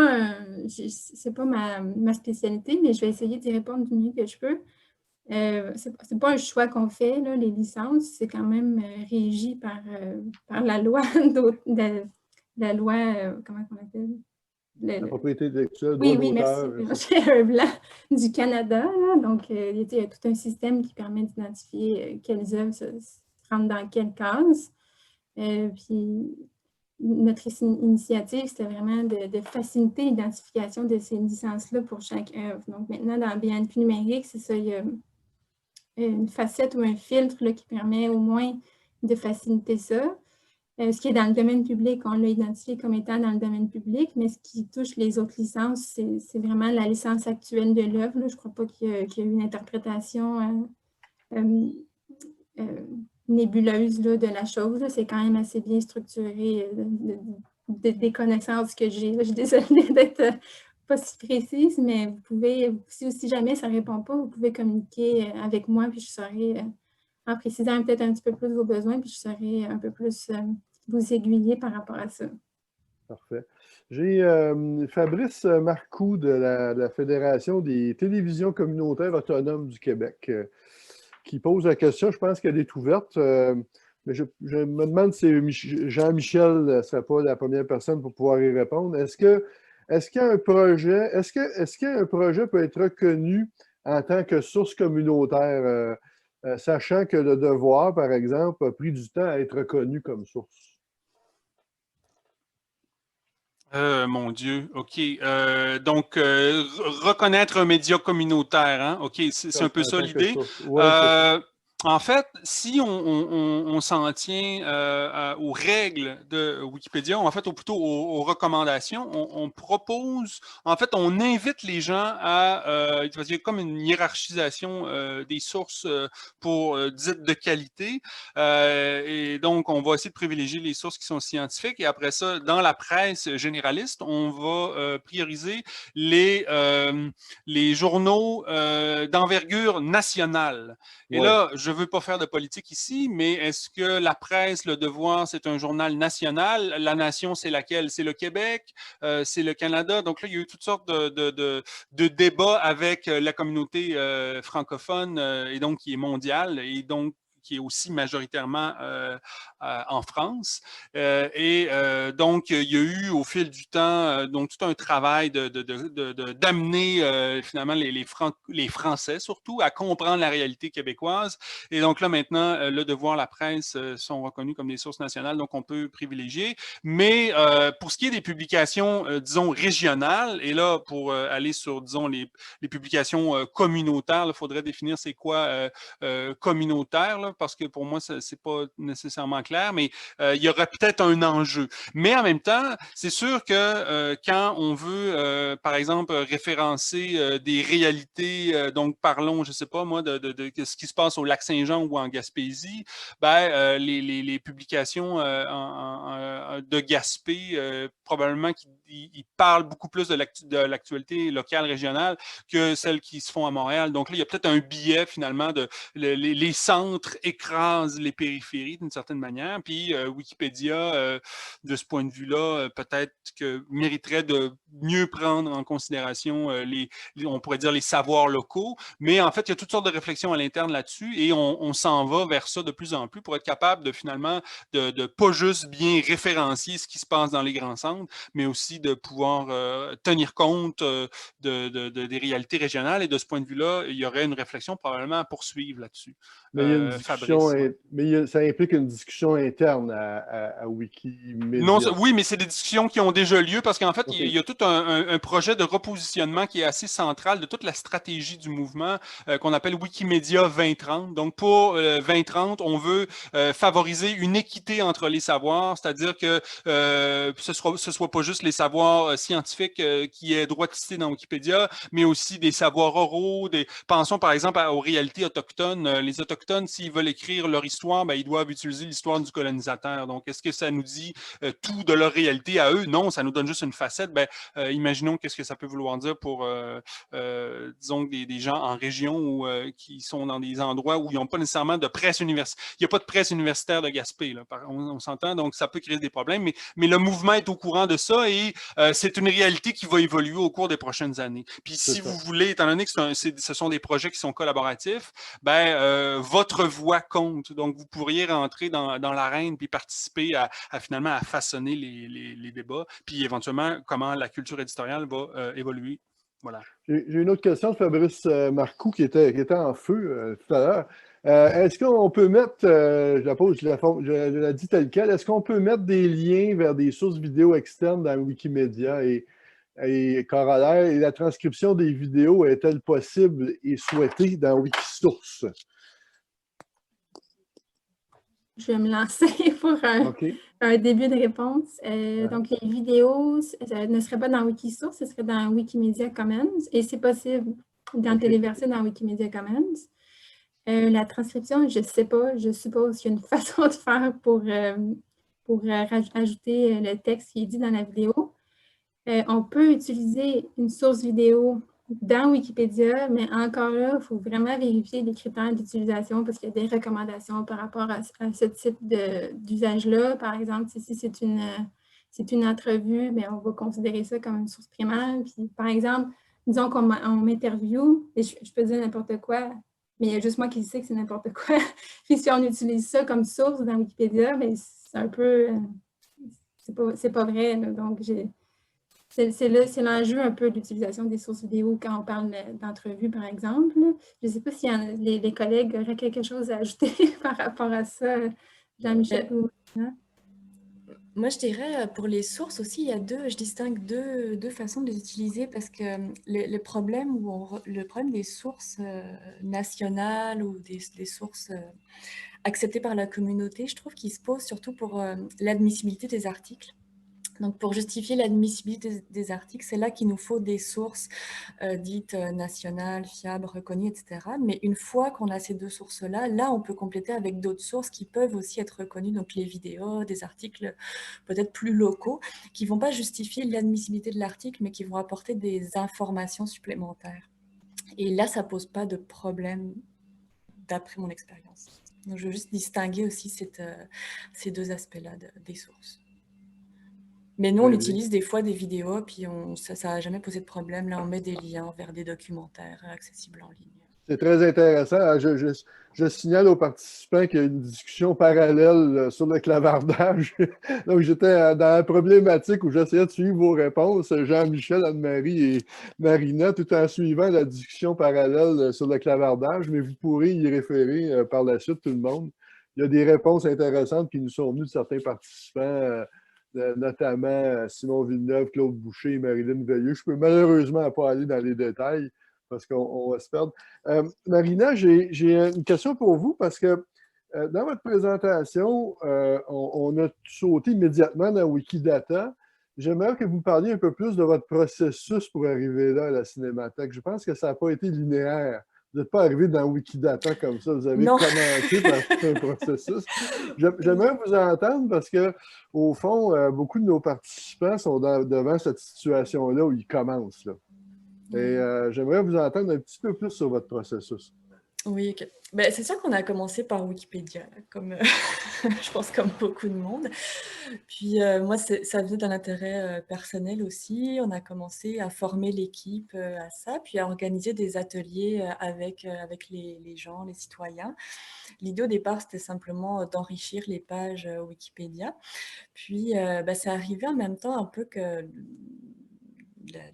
pas ma spécialité, mais je vais essayer d'y répondre du mieux que je peux. C'est pas un choix qu'on fait, là, les licences, c'est quand même régi par la loi, la loi, comment on appelle? La propriété intellectuelle, oui, merci, j'ai un blanc du Canada. Là, donc, il y a tout un système qui permet d'identifier quelles œuvres se rentrent dans quelle case. Puis, notre initiative, c'était vraiment de faciliter l'identification de ces licences-là pour chaque œuvre. Donc, maintenant, dans BNQ numérique, c'est ça, il y a une facette ou un filtre là, qui permet au moins de faciliter ça. Ce qui est dans le domaine public, on l'a identifié comme étant dans le domaine public, mais ce qui touche les autres licences, c'est vraiment la licence actuelle de l'œuvre. Je ne crois pas qu'il y a eu une interprétation nébuleuse là, de la chose. C'est quand même assez bien structuré des connaissances que j'ai. Je suis désolée d'être pas si précise, mais vous pouvez, si jamais ça ne répond pas, vous pouvez communiquer avec moi, puis je saurai, en précisant peut-être un petit peu plus vos besoins, puis je saurai un peu plus vous aiguiller par rapport à ça. Parfait. J'ai Fabrice Marcoux de la Fédération des télévisions communautaires autonomes du Québec qui pose la question. Je pense qu'elle est ouverte, mais je me demande si Jean-Michel ne serait pas la première personne pour pouvoir y répondre. Est-ce qu'un projet peut être reconnu en tant que source communautaire, sachant que Le Devoir, par exemple, a pris du temps à être reconnu comme source? Mon Dieu, OK. Donc, reconnaître un média communautaire, hein? OK, c'est un peu ça l'idée. En fait, si on s'en tient aux règles de Wikipédia, en fait, ou plutôt aux recommandations, on propose, en fait, on invite les gens à, il y a comme une hiérarchisation des sources pour dites de qualité, et donc on va essayer de privilégier les sources qui sont scientifiques, et après ça, dans la presse généraliste, on va prioriser les journaux d'envergure nationale. Et là, je ne veux pas faire de politique ici, mais est-ce que la presse, Le Devoir, c'est un journal national? La nation, c'est laquelle? C'est le Québec? C'est le Canada? Donc là, il y a eu toutes sortes de débats avec la communauté francophone, et donc qui est mondiale, et donc qui est aussi majoritairement en France. Donc, il y a eu au fil du temps donc tout un travail d'amener finalement les Français surtout à comprendre la réalité québécoise. Et donc là, maintenant, Le Devoir, la presse sont reconnus comme des sources nationales, donc on peut privilégier. Mais pour ce qui est des publications, disons, régionales, et là, pour aller sur, disons, les publications communautaires, il faudrait définir c'est quoi communautaire, là, parce que pour moi, c'est pas nécessairement clair, mais il y aurait peut-être un enjeu. Mais en même temps, c'est sûr que quand on veut, par exemple, référencer des réalités, donc parlons, je sais pas moi, de ce qui se passe au Lac-Saint-Jean ou en Gaspésie, ben, les publications de Gaspé, probablement qu'ils parlent beaucoup plus de l'actualité locale, régionale, que celles qui se font à Montréal. Donc là, il y a peut-être un biais finalement de les centres écrasent les périphéries d'une certaine manière. Puis Wikipédia, de ce point de vue-là, peut-être que mériterait de mieux prendre en considération on pourrait dire les savoirs locaux. Mais en fait, il y a toutes sortes de réflexions à l'interne là-dessus et on s'en va vers ça de plus en plus pour être capable de finalement de pas juste bien référencier ce qui se passe dans les grands centres, mais aussi de pouvoir tenir compte des réalités régionales. Et de ce point de vue-là, il y aurait une réflexion probablement à poursuivre là-dessus. Mais, il y a une discussion, mais ça implique une discussion interne à Wikimedia. Non, oui, mais c'est des discussions qui ont déjà lieu parce qu'en fait, il y a tout un projet de repositionnement qui est assez central de toute la stratégie du mouvement qu'on appelle Wikimedia 2030. Donc, pour 2030, on veut favoriser une équité entre les savoirs, c'est-à-dire que ce soit pas juste les savoirs scientifiques qui aient droit de citer dans Wikipédia, mais aussi des savoirs oraux. Pensons par exemple aux réalités autochtones. Les Autochtones, s'ils veulent écrire leur histoire, ben, ils doivent utiliser l'histoire du colonisateur. Donc, est-ce que ça nous dit tout de leur réalité à eux? Non, ça nous donne juste une facette. Ben, imaginons qu'est-ce que ça peut vouloir dire pour, disons, des gens en région ou qui sont dans des endroits où ils n'ont pas nécessairement de presse universitaire. Il n'y a pas de presse universitaire de Gaspé, là, on s'entend, donc ça peut créer des problèmes, mais le mouvement est au courant de ça et c'est une réalité qui va évoluer au cours des prochaines années. Puis si vous voulez, étant donné que ce sont des projets qui sont collaboratifs, ben, votre voix compte. Donc, vous pourriez rentrer dans l'arène puis participer finalement à façonner les débats, puis éventuellement comment la culture éditoriale va évoluer. Voilà. J'ai une autre question de Fabrice Marcoux qui était en feu tout à l'heure. Est-ce qu'on peut mettre, je la dis telle quelle, est-ce qu'on peut mettre des liens vers des sources vidéo externes dans Wikimedia et corollaire, et la transcription des vidéos est-elle possible et souhaitée dans Wikisource? je vais me lancer pour OK. un début de réponse. Ah. Donc, les vidéos ça ne seraient pas dans Wikisource, ce serait dans Wikimedia Commons et c'est possible d'en OK. téléverser dans Wikimedia Commons. La transcription, je ne sais pas. Je suppose qu'il y a une façon de faire pour ajouter le texte qui est dit dans la vidéo. On peut utiliser une source vidéo dans Wikipédia, mais encore là, il faut vraiment vérifier les critères d'utilisation parce qu'il y a des recommandations par rapport à ce type d'usage-là. Par exemple, si c'est une entrevue, bien, on va considérer ça comme une source primaire. Puis, par exemple, disons qu'on m'interviewe, et je peux dire n'importe quoi, mais il y a juste moi qui sais que c'est n'importe quoi. Puis si on utilise ça comme source dans Wikipédia, bien, c'est un peu... c'est pas vrai. Là. Donc, c'est l'enjeu un peu de l'utilisation des sources vidéo quand on parle d'entrevue, par exemple. Je ne sais pas si les collègues auraient quelque chose à ajouter par rapport à ça, Jean-Michel ou... Moi, je dirais, pour les sources aussi, je distingue deux façons de les utiliser parce que le problème des sources nationales ou des sources acceptées par la communauté, je trouve qu'il se pose surtout pour l'admissibilité des articles. Donc, pour justifier l'admissibilité des articles, c'est là qu'il nous faut des sources dites nationales, fiables, reconnues, etc. Mais une fois qu'on a ces deux sources-là, là, on peut compléter avec d'autres sources qui peuvent aussi être reconnues, donc les vidéos, des articles peut-être plus locaux, qui ne vont pas justifier l'admissibilité de l'article, mais qui vont apporter des informations supplémentaires. Et là, ça ne pose pas de problème, d'après mon expérience. Donc, je veux juste distinguer aussi ces deux aspects-là des sources. Mais nous, on utilise des fois des vidéos, puis ça n'a jamais posé de problème. Là, on met des liens vers des documentaires accessibles en ligne. C'est très intéressant. Je signale aux participants qu'il y a une discussion parallèle sur le clavardage. Donc, j'étais dans la problématique où j'essayais de suivre vos réponses, Jean-Michel, Anne-Marie et Marina, tout en suivant la discussion parallèle sur le clavardage, mais vous pourrez y référer par la suite, tout le monde. Il y a des réponses intéressantes qui nous sont venues de certains participants, notamment Simon Villeneuve, Claude Boucher et Marilyn Veilleux. Je ne peux malheureusement pas aller dans les détails parce qu'on va se perdre. Marina, j'ai une question pour vous parce que dans votre présentation, on a sauté immédiatement dans Wikidata. J'aimerais que vous me parliez un peu plus de votre processus pour arriver là à la Cinémathèque. Je pense que ça n'a pas été linéaire. Vous n'êtes pas arrivé dans Wikidata comme ça. Vous avez commencé par tout un processus. J'aimerais vous entendre parce que, au fond, beaucoup de nos participants sont devant cette situation-là où ils commencent. Là. Et j'aimerais vous entendre un petit peu plus sur votre processus. Oui, okay. Ben, c'est sûr qu'on a commencé par Wikipédia, comme je pense comme beaucoup de monde. Puis moi, ça venait d'un intérêt personnel aussi. On a commencé à former l'équipe à ça, puis à organiser des ateliers avec les gens, les citoyens. L'idée au départ, c'était simplement d'enrichir les pages Wikipédia. Puis ça arrivait en même temps un peu que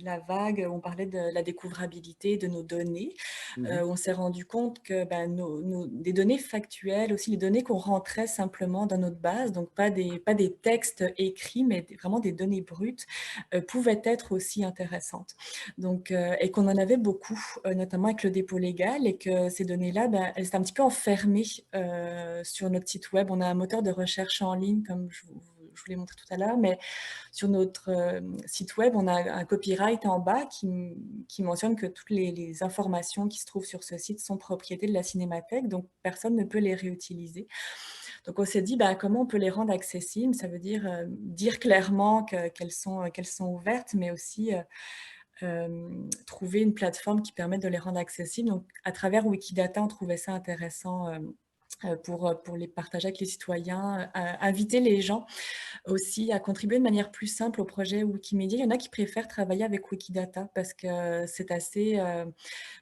la vague, on parlait de la découvrabilité de nos données. On s'est rendu compte que des données factuelles, aussi les données qu'on rentrait simplement dans notre base, donc pas des textes écrits, mais vraiment des données brutes, pouvaient être aussi intéressantes. Donc, et qu'on en avait beaucoup, notamment avec le dépôt légal, et que ces données-là, elles étaient un petit peu enfermées sur notre site web. On a un moteur de recherche en ligne, comme je vous l'ai montré tout à l'heure, mais sur notre site web, on a un copyright en bas qui mentionne que toutes les informations qui se trouvent sur ce site sont propriété de la Cinémathèque, donc personne ne peut les réutiliser. Donc on s'est dit, comment on peut les rendre accessibles? Ça veut dire dire clairement qu'elles sont ouvertes, mais aussi trouver une plateforme qui permette de les rendre accessibles. Donc à travers Wikidata, on trouvait ça intéressant pour les partager avec les citoyens, inviter les gens aussi à contribuer de manière plus simple au projet Wikimedia. Il y en a qui préfèrent travailler avec Wikidata parce que c'est assez...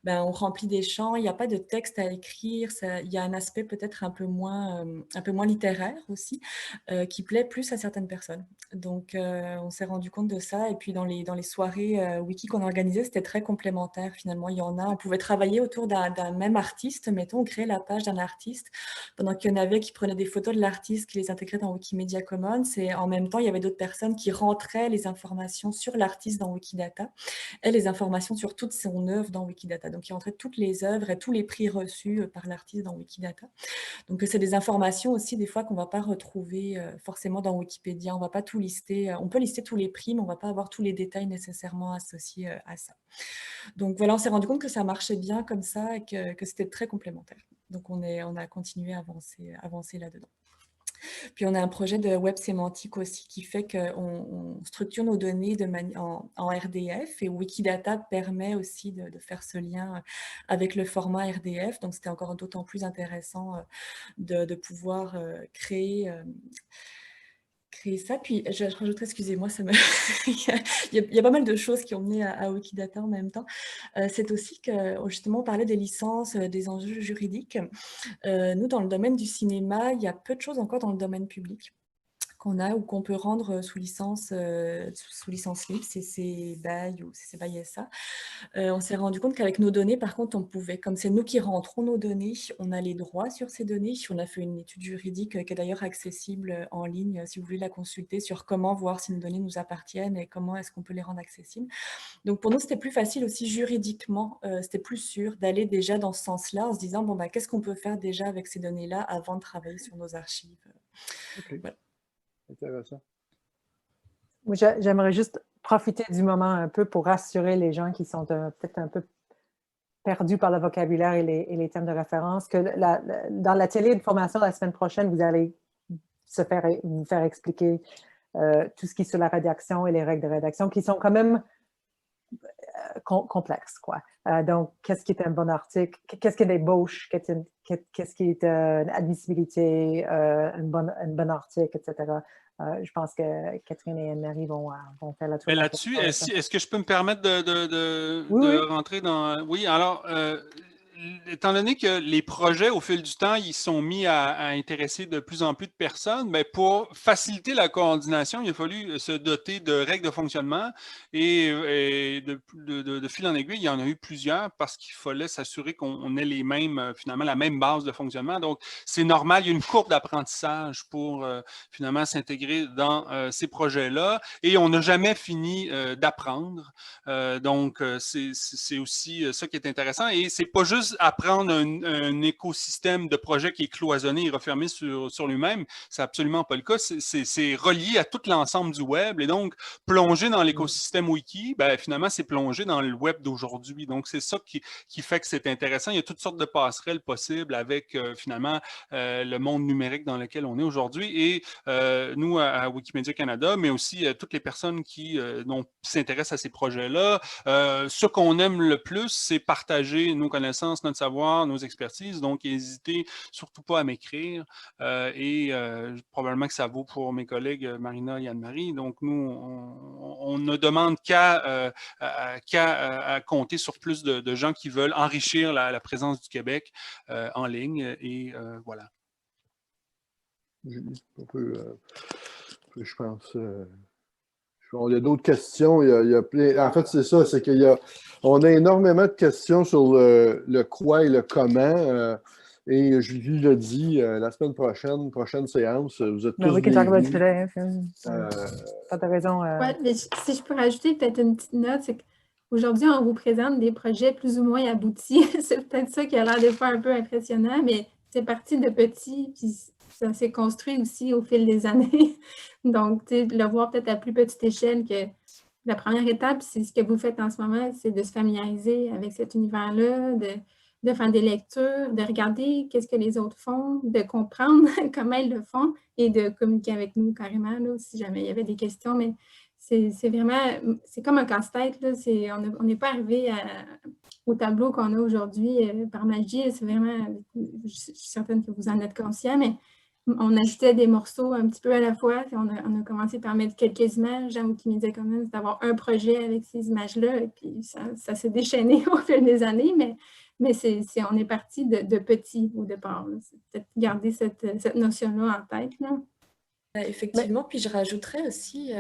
on remplit des champs, il n'y a pas de texte à écrire, il y a un aspect peut-être un peu moins littéraire aussi, qui plaît plus à certaines personnes. Donc, on s'est rendu compte de ça. Et puis, dans les soirées Wiki qu'on organisait, c'était très complémentaire finalement. Il y en a, on pouvait travailler autour d'un même artiste. Mettons, on créait la page d'un artiste. pendant qu'il y en avait qui prenaient des photos de l'artiste, qui les intégraient dans Wikimedia Commons, et en même temps, il y avait d'autres personnes qui rentraient les informations sur l'artiste dans Wikidata et les informations sur toute son œuvre dans Wikidata. Donc, il rentrait toutes les œuvres et tous les prix reçus par l'artiste dans Wikidata. Donc, c'est des informations aussi, des fois, qu'on ne va pas retrouver forcément dans Wikipédia. On ne va pas tout lister. On peut lister tous les prix, mais on ne va pas avoir tous les détails nécessairement associés à ça. Donc, voilà, on s'est rendu compte que ça marchait bien comme ça et que c'était très complémentaire. Donc, on a continué à avancer là-dedans. Puis, on a un projet de web sémantique aussi qui fait qu'on structure nos données en RDF, et Wikidata permet aussi de faire ce lien avec le format RDF. Donc, c'était encore d'autant plus intéressant de pouvoir créer ça. Puis, je rajouterai, excusez-moi, il y a pas mal de choses qui ont mené à Wikidata en même temps. C'est aussi que, justement, on parlait des licences, des enjeux juridiques. Nous, dans le domaine du cinéma, il y a peu de choses encore dans le domaine public qu'on a ou qu'on peut rendre sous licence libre, CC BY ou CC BY SA. On s'est rendu compte qu'avec nos données, par contre, on pouvait, comme c'est nous qui rentrons nos données, on a les droits sur ces données. On a fait une étude juridique qui est d'ailleurs accessible en ligne, si vous voulez la consulter, sur comment voir si nos données nous appartiennent et comment est-ce qu'on peut les rendre accessibles. Donc, pour nous, c'était plus facile aussi juridiquement, c'était plus sûr d'aller déjà dans ce sens-là, en se disant, bon, bah, qu'est-ce qu'on peut faire déjà avec ces données-là avant de travailler sur nos archives. OK. Voilà. Intéressant. Moi, j'aimerais juste profiter du moment un peu pour rassurer les gens qui sont peut-être un peu perdus par le vocabulaire et les thèmes de référence, que dans l'atelier de formation la semaine prochaine, vous allez vous faire expliquer tout ce qui est sur la rédaction et les règles de rédaction, qui sont quand même complexes, quoi. Donc, qu'est-ce qui est un bon article? Qu'est-ce qui est l'ébauche? Qu'est-ce qui est une admissibilité, un bon article, etc. Je pense que Catherine et Anne-Marie vont faire la tour. Mais là-dessus, est-ce que je peux me permettre Oui. rentrer dans... Oui, alors, étant donné que les projets, au fil du temps, ils sont mis à intéresser de plus en plus de personnes, mais pour faciliter la coordination, il a fallu se doter de règles de fonctionnement et de fil en aiguille, il y en a eu plusieurs parce qu'il fallait s'assurer qu'on ait finalement la même base de fonctionnement. Donc, c'est normal, il y a une courbe d'apprentissage pour finalement s'intégrer dans ces projets-là et on n'a jamais fini d'apprendre. Donc, c'est aussi ça qui est intéressant et c'est pas juste apprendre un écosystème de projets qui est cloisonné et refermé sur lui-même. C'est absolument pas le cas. C'est relié à tout l'ensemble du web et donc plonger dans l'écosystème wiki, ben, finalement, c'est plonger dans le web d'aujourd'hui. Donc, c'est ça qui fait que c'est intéressant. Il y a toutes sortes de passerelles possibles avec finalement le monde numérique dans lequel on est aujourd'hui et nous, à Wikimedia Canada, mais aussi toutes les personnes qui s'intéressent à ces projets-là. Ce qu'on aime le plus, c'est partager nos connaissances, notre savoir, nos expertises. Donc, n'hésitez surtout pas à m'écrire. Probablement que ça vaut pour mes collègues Marina et Anne-Marie. Donc, nous, on ne demande qu'à compter sur plus de gens qui veulent enrichir la présence du Québec en ligne. Et voilà. On peut, je pense... Il y a d'autres questions. Il y a plein... En fait, c'est ça, c'est on a énormément de questions sur le quoi et le comment. Et Julie l'a dit, la semaine prochaine séance, vous êtes tous We can talk about it bienvenus. today. Pas de raison. Ouais, mais si je peux rajouter peut-être une petite note, c'est qu'aujourd'hui, on vous présente des projets plus ou moins aboutis. C'est peut-être ça qui a l'air des fois un peu impressionnant, mais c'est parti de petits, puis ça s'est construit aussi au fil des années. Donc, le voir peut-être à plus petite échelle que la première étape, c'est ce que vous faites en ce moment, c'est de se familiariser avec cet univers-là, de faire des lectures, de regarder qu'est-ce que les autres font, de comprendre comment ils le font et de communiquer avec nous carrément, là, si jamais il y avait des questions. Mais c'est vraiment, c'est comme un casse-tête. On n'est pas arrivé au tableau qu'on a aujourd'hui par magie. C'est vraiment, je suis certaine que vous en êtes conscient, mais on ajoutait des morceaux un petit peu à la fois. On a commencé par mettre quelques images dans Wikimedia Commons, d'avoir un projet avec ces images-là, et puis ça s'est déchaîné au fil des années, mais on est parti de petit au départ. C'est peut-être garder cette notion-là en tête. Là. Effectivement, puis je rajouterais aussi,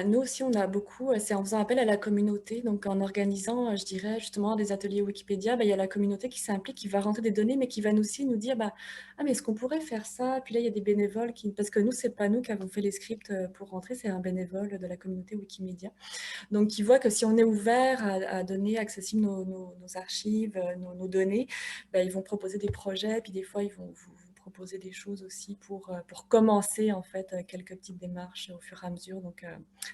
nous aussi on a beaucoup, c'est en faisant appel à la communauté, donc en organisant, je dirais justement des ateliers Wikipédia, il y a la communauté qui s'implique, qui va rentrer des données, mais qui va aussi nous dire, ah mais est-ce qu'on pourrait faire ça? Puis là il y a des bénévoles parce que nous, c'est pas nous qui avons fait les scripts pour rentrer, c'est un bénévole de la communauté Wikimedia. Donc qui voit que si on est ouvert à donner accessible nos archives, nos données, ils vont proposer des projets, puis des fois ils vont vous proposer des choses aussi pour commencer en fait quelques petites démarches au fur et à mesure. Donc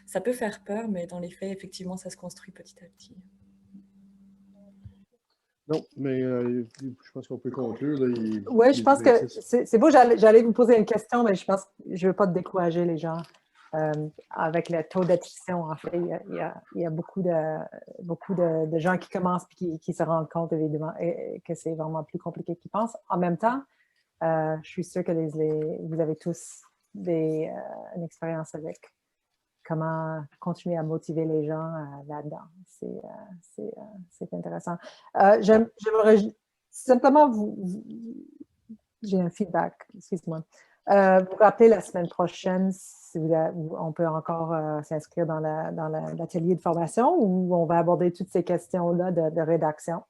ça peut faire peur, mais dans les faits, effectivement, ça se construit petit à petit. Non, mais je pense qu'on peut conclure. Oui, je pense que c'est beau, j'allais vous poser une question, mais je pense que je ne veux pas décourager les gens. Avec le taux d'attrition, en fait, il y a beaucoup de gens qui commencent et qui se rendent compte, évidemment, que c'est vraiment plus compliqué qu'ils pensent. En même temps, je suis sûre que vous avez tous une expérience avec comment continuer à motiver les gens là-dedans. C'est intéressant. J'aimerais simplement j'ai un feedback, excuse-moi. Vous rappelez la semaine prochaine, si on peut encore s'inscrire dans l'atelier de formation où on va aborder toutes ces questions-là de rédaction.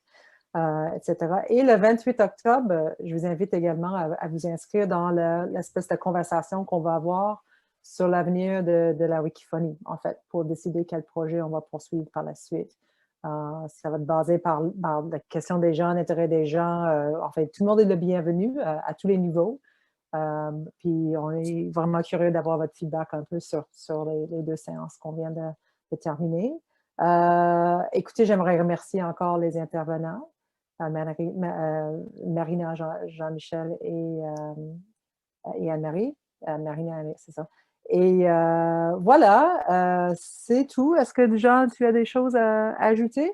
Etc. Et le 28 octobre, je vous invite également à vous inscrire dans l'espèce de conversation qu'on va avoir sur l'avenir de la Wikiphonie, en fait, pour décider quel projet on va poursuivre par la suite. Ça va être basé par la question des gens, l'intérêt des gens. En fait, tout le monde est le bienvenu à tous les niveaux. Puis on est vraiment curieux d'avoir votre feedback un peu sur les 2 séances qu'on vient de terminer. Écoutez, j'aimerais remercier encore les intervenants. Marina, Jean-Michel et Anne-Marie. Marina, c'est ça. Et voilà, c'est tout. Est-ce que, Jean, tu as des choses à ajouter?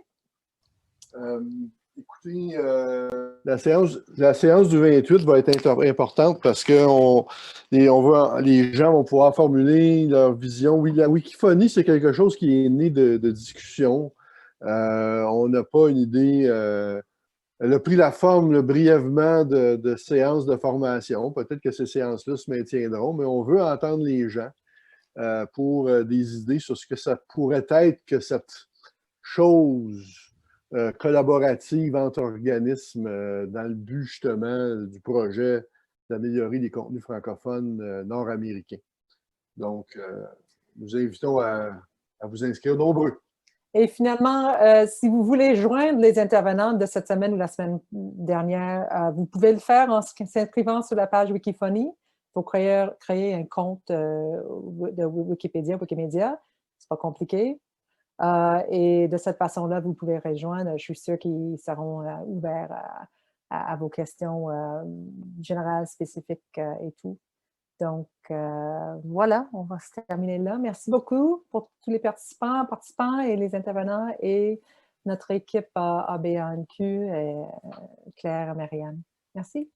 Écoutez, la séance du 28 va être importante parce que les gens vont pouvoir formuler leur vision. Oui, la Wikiphonie, c'est quelque chose qui est né de discussion. On n'a pas une idée. Elle a pris la forme brièvement de séances de formation. Peut-être que ces séances-là se maintiendront, mais on veut entendre les gens pour des idées sur ce que ça pourrait être que cette chose collaborative entre organismes dans le but justement du projet d'améliorer les contenus francophones nord-américains. Donc, nous invitons à vous inscrire nombreux. Et finalement, si vous voulez joindre les intervenants de cette semaine ou la semaine dernière, vous pouvez le faire en s'inscrivant sur la page Wikiphonie. Il faut créer un compte de Wikimedia. C'est pas compliqué. Et de cette façon-là, vous pouvez rejoindre. Je suis sûre qu'ils seront ouverts à vos questions générales, spécifiques et tout. Donc, voilà, on va se terminer là. Merci beaucoup pour tous les participants et les intervenants et notre équipe ABANQ, et Claire et Marianne. Merci.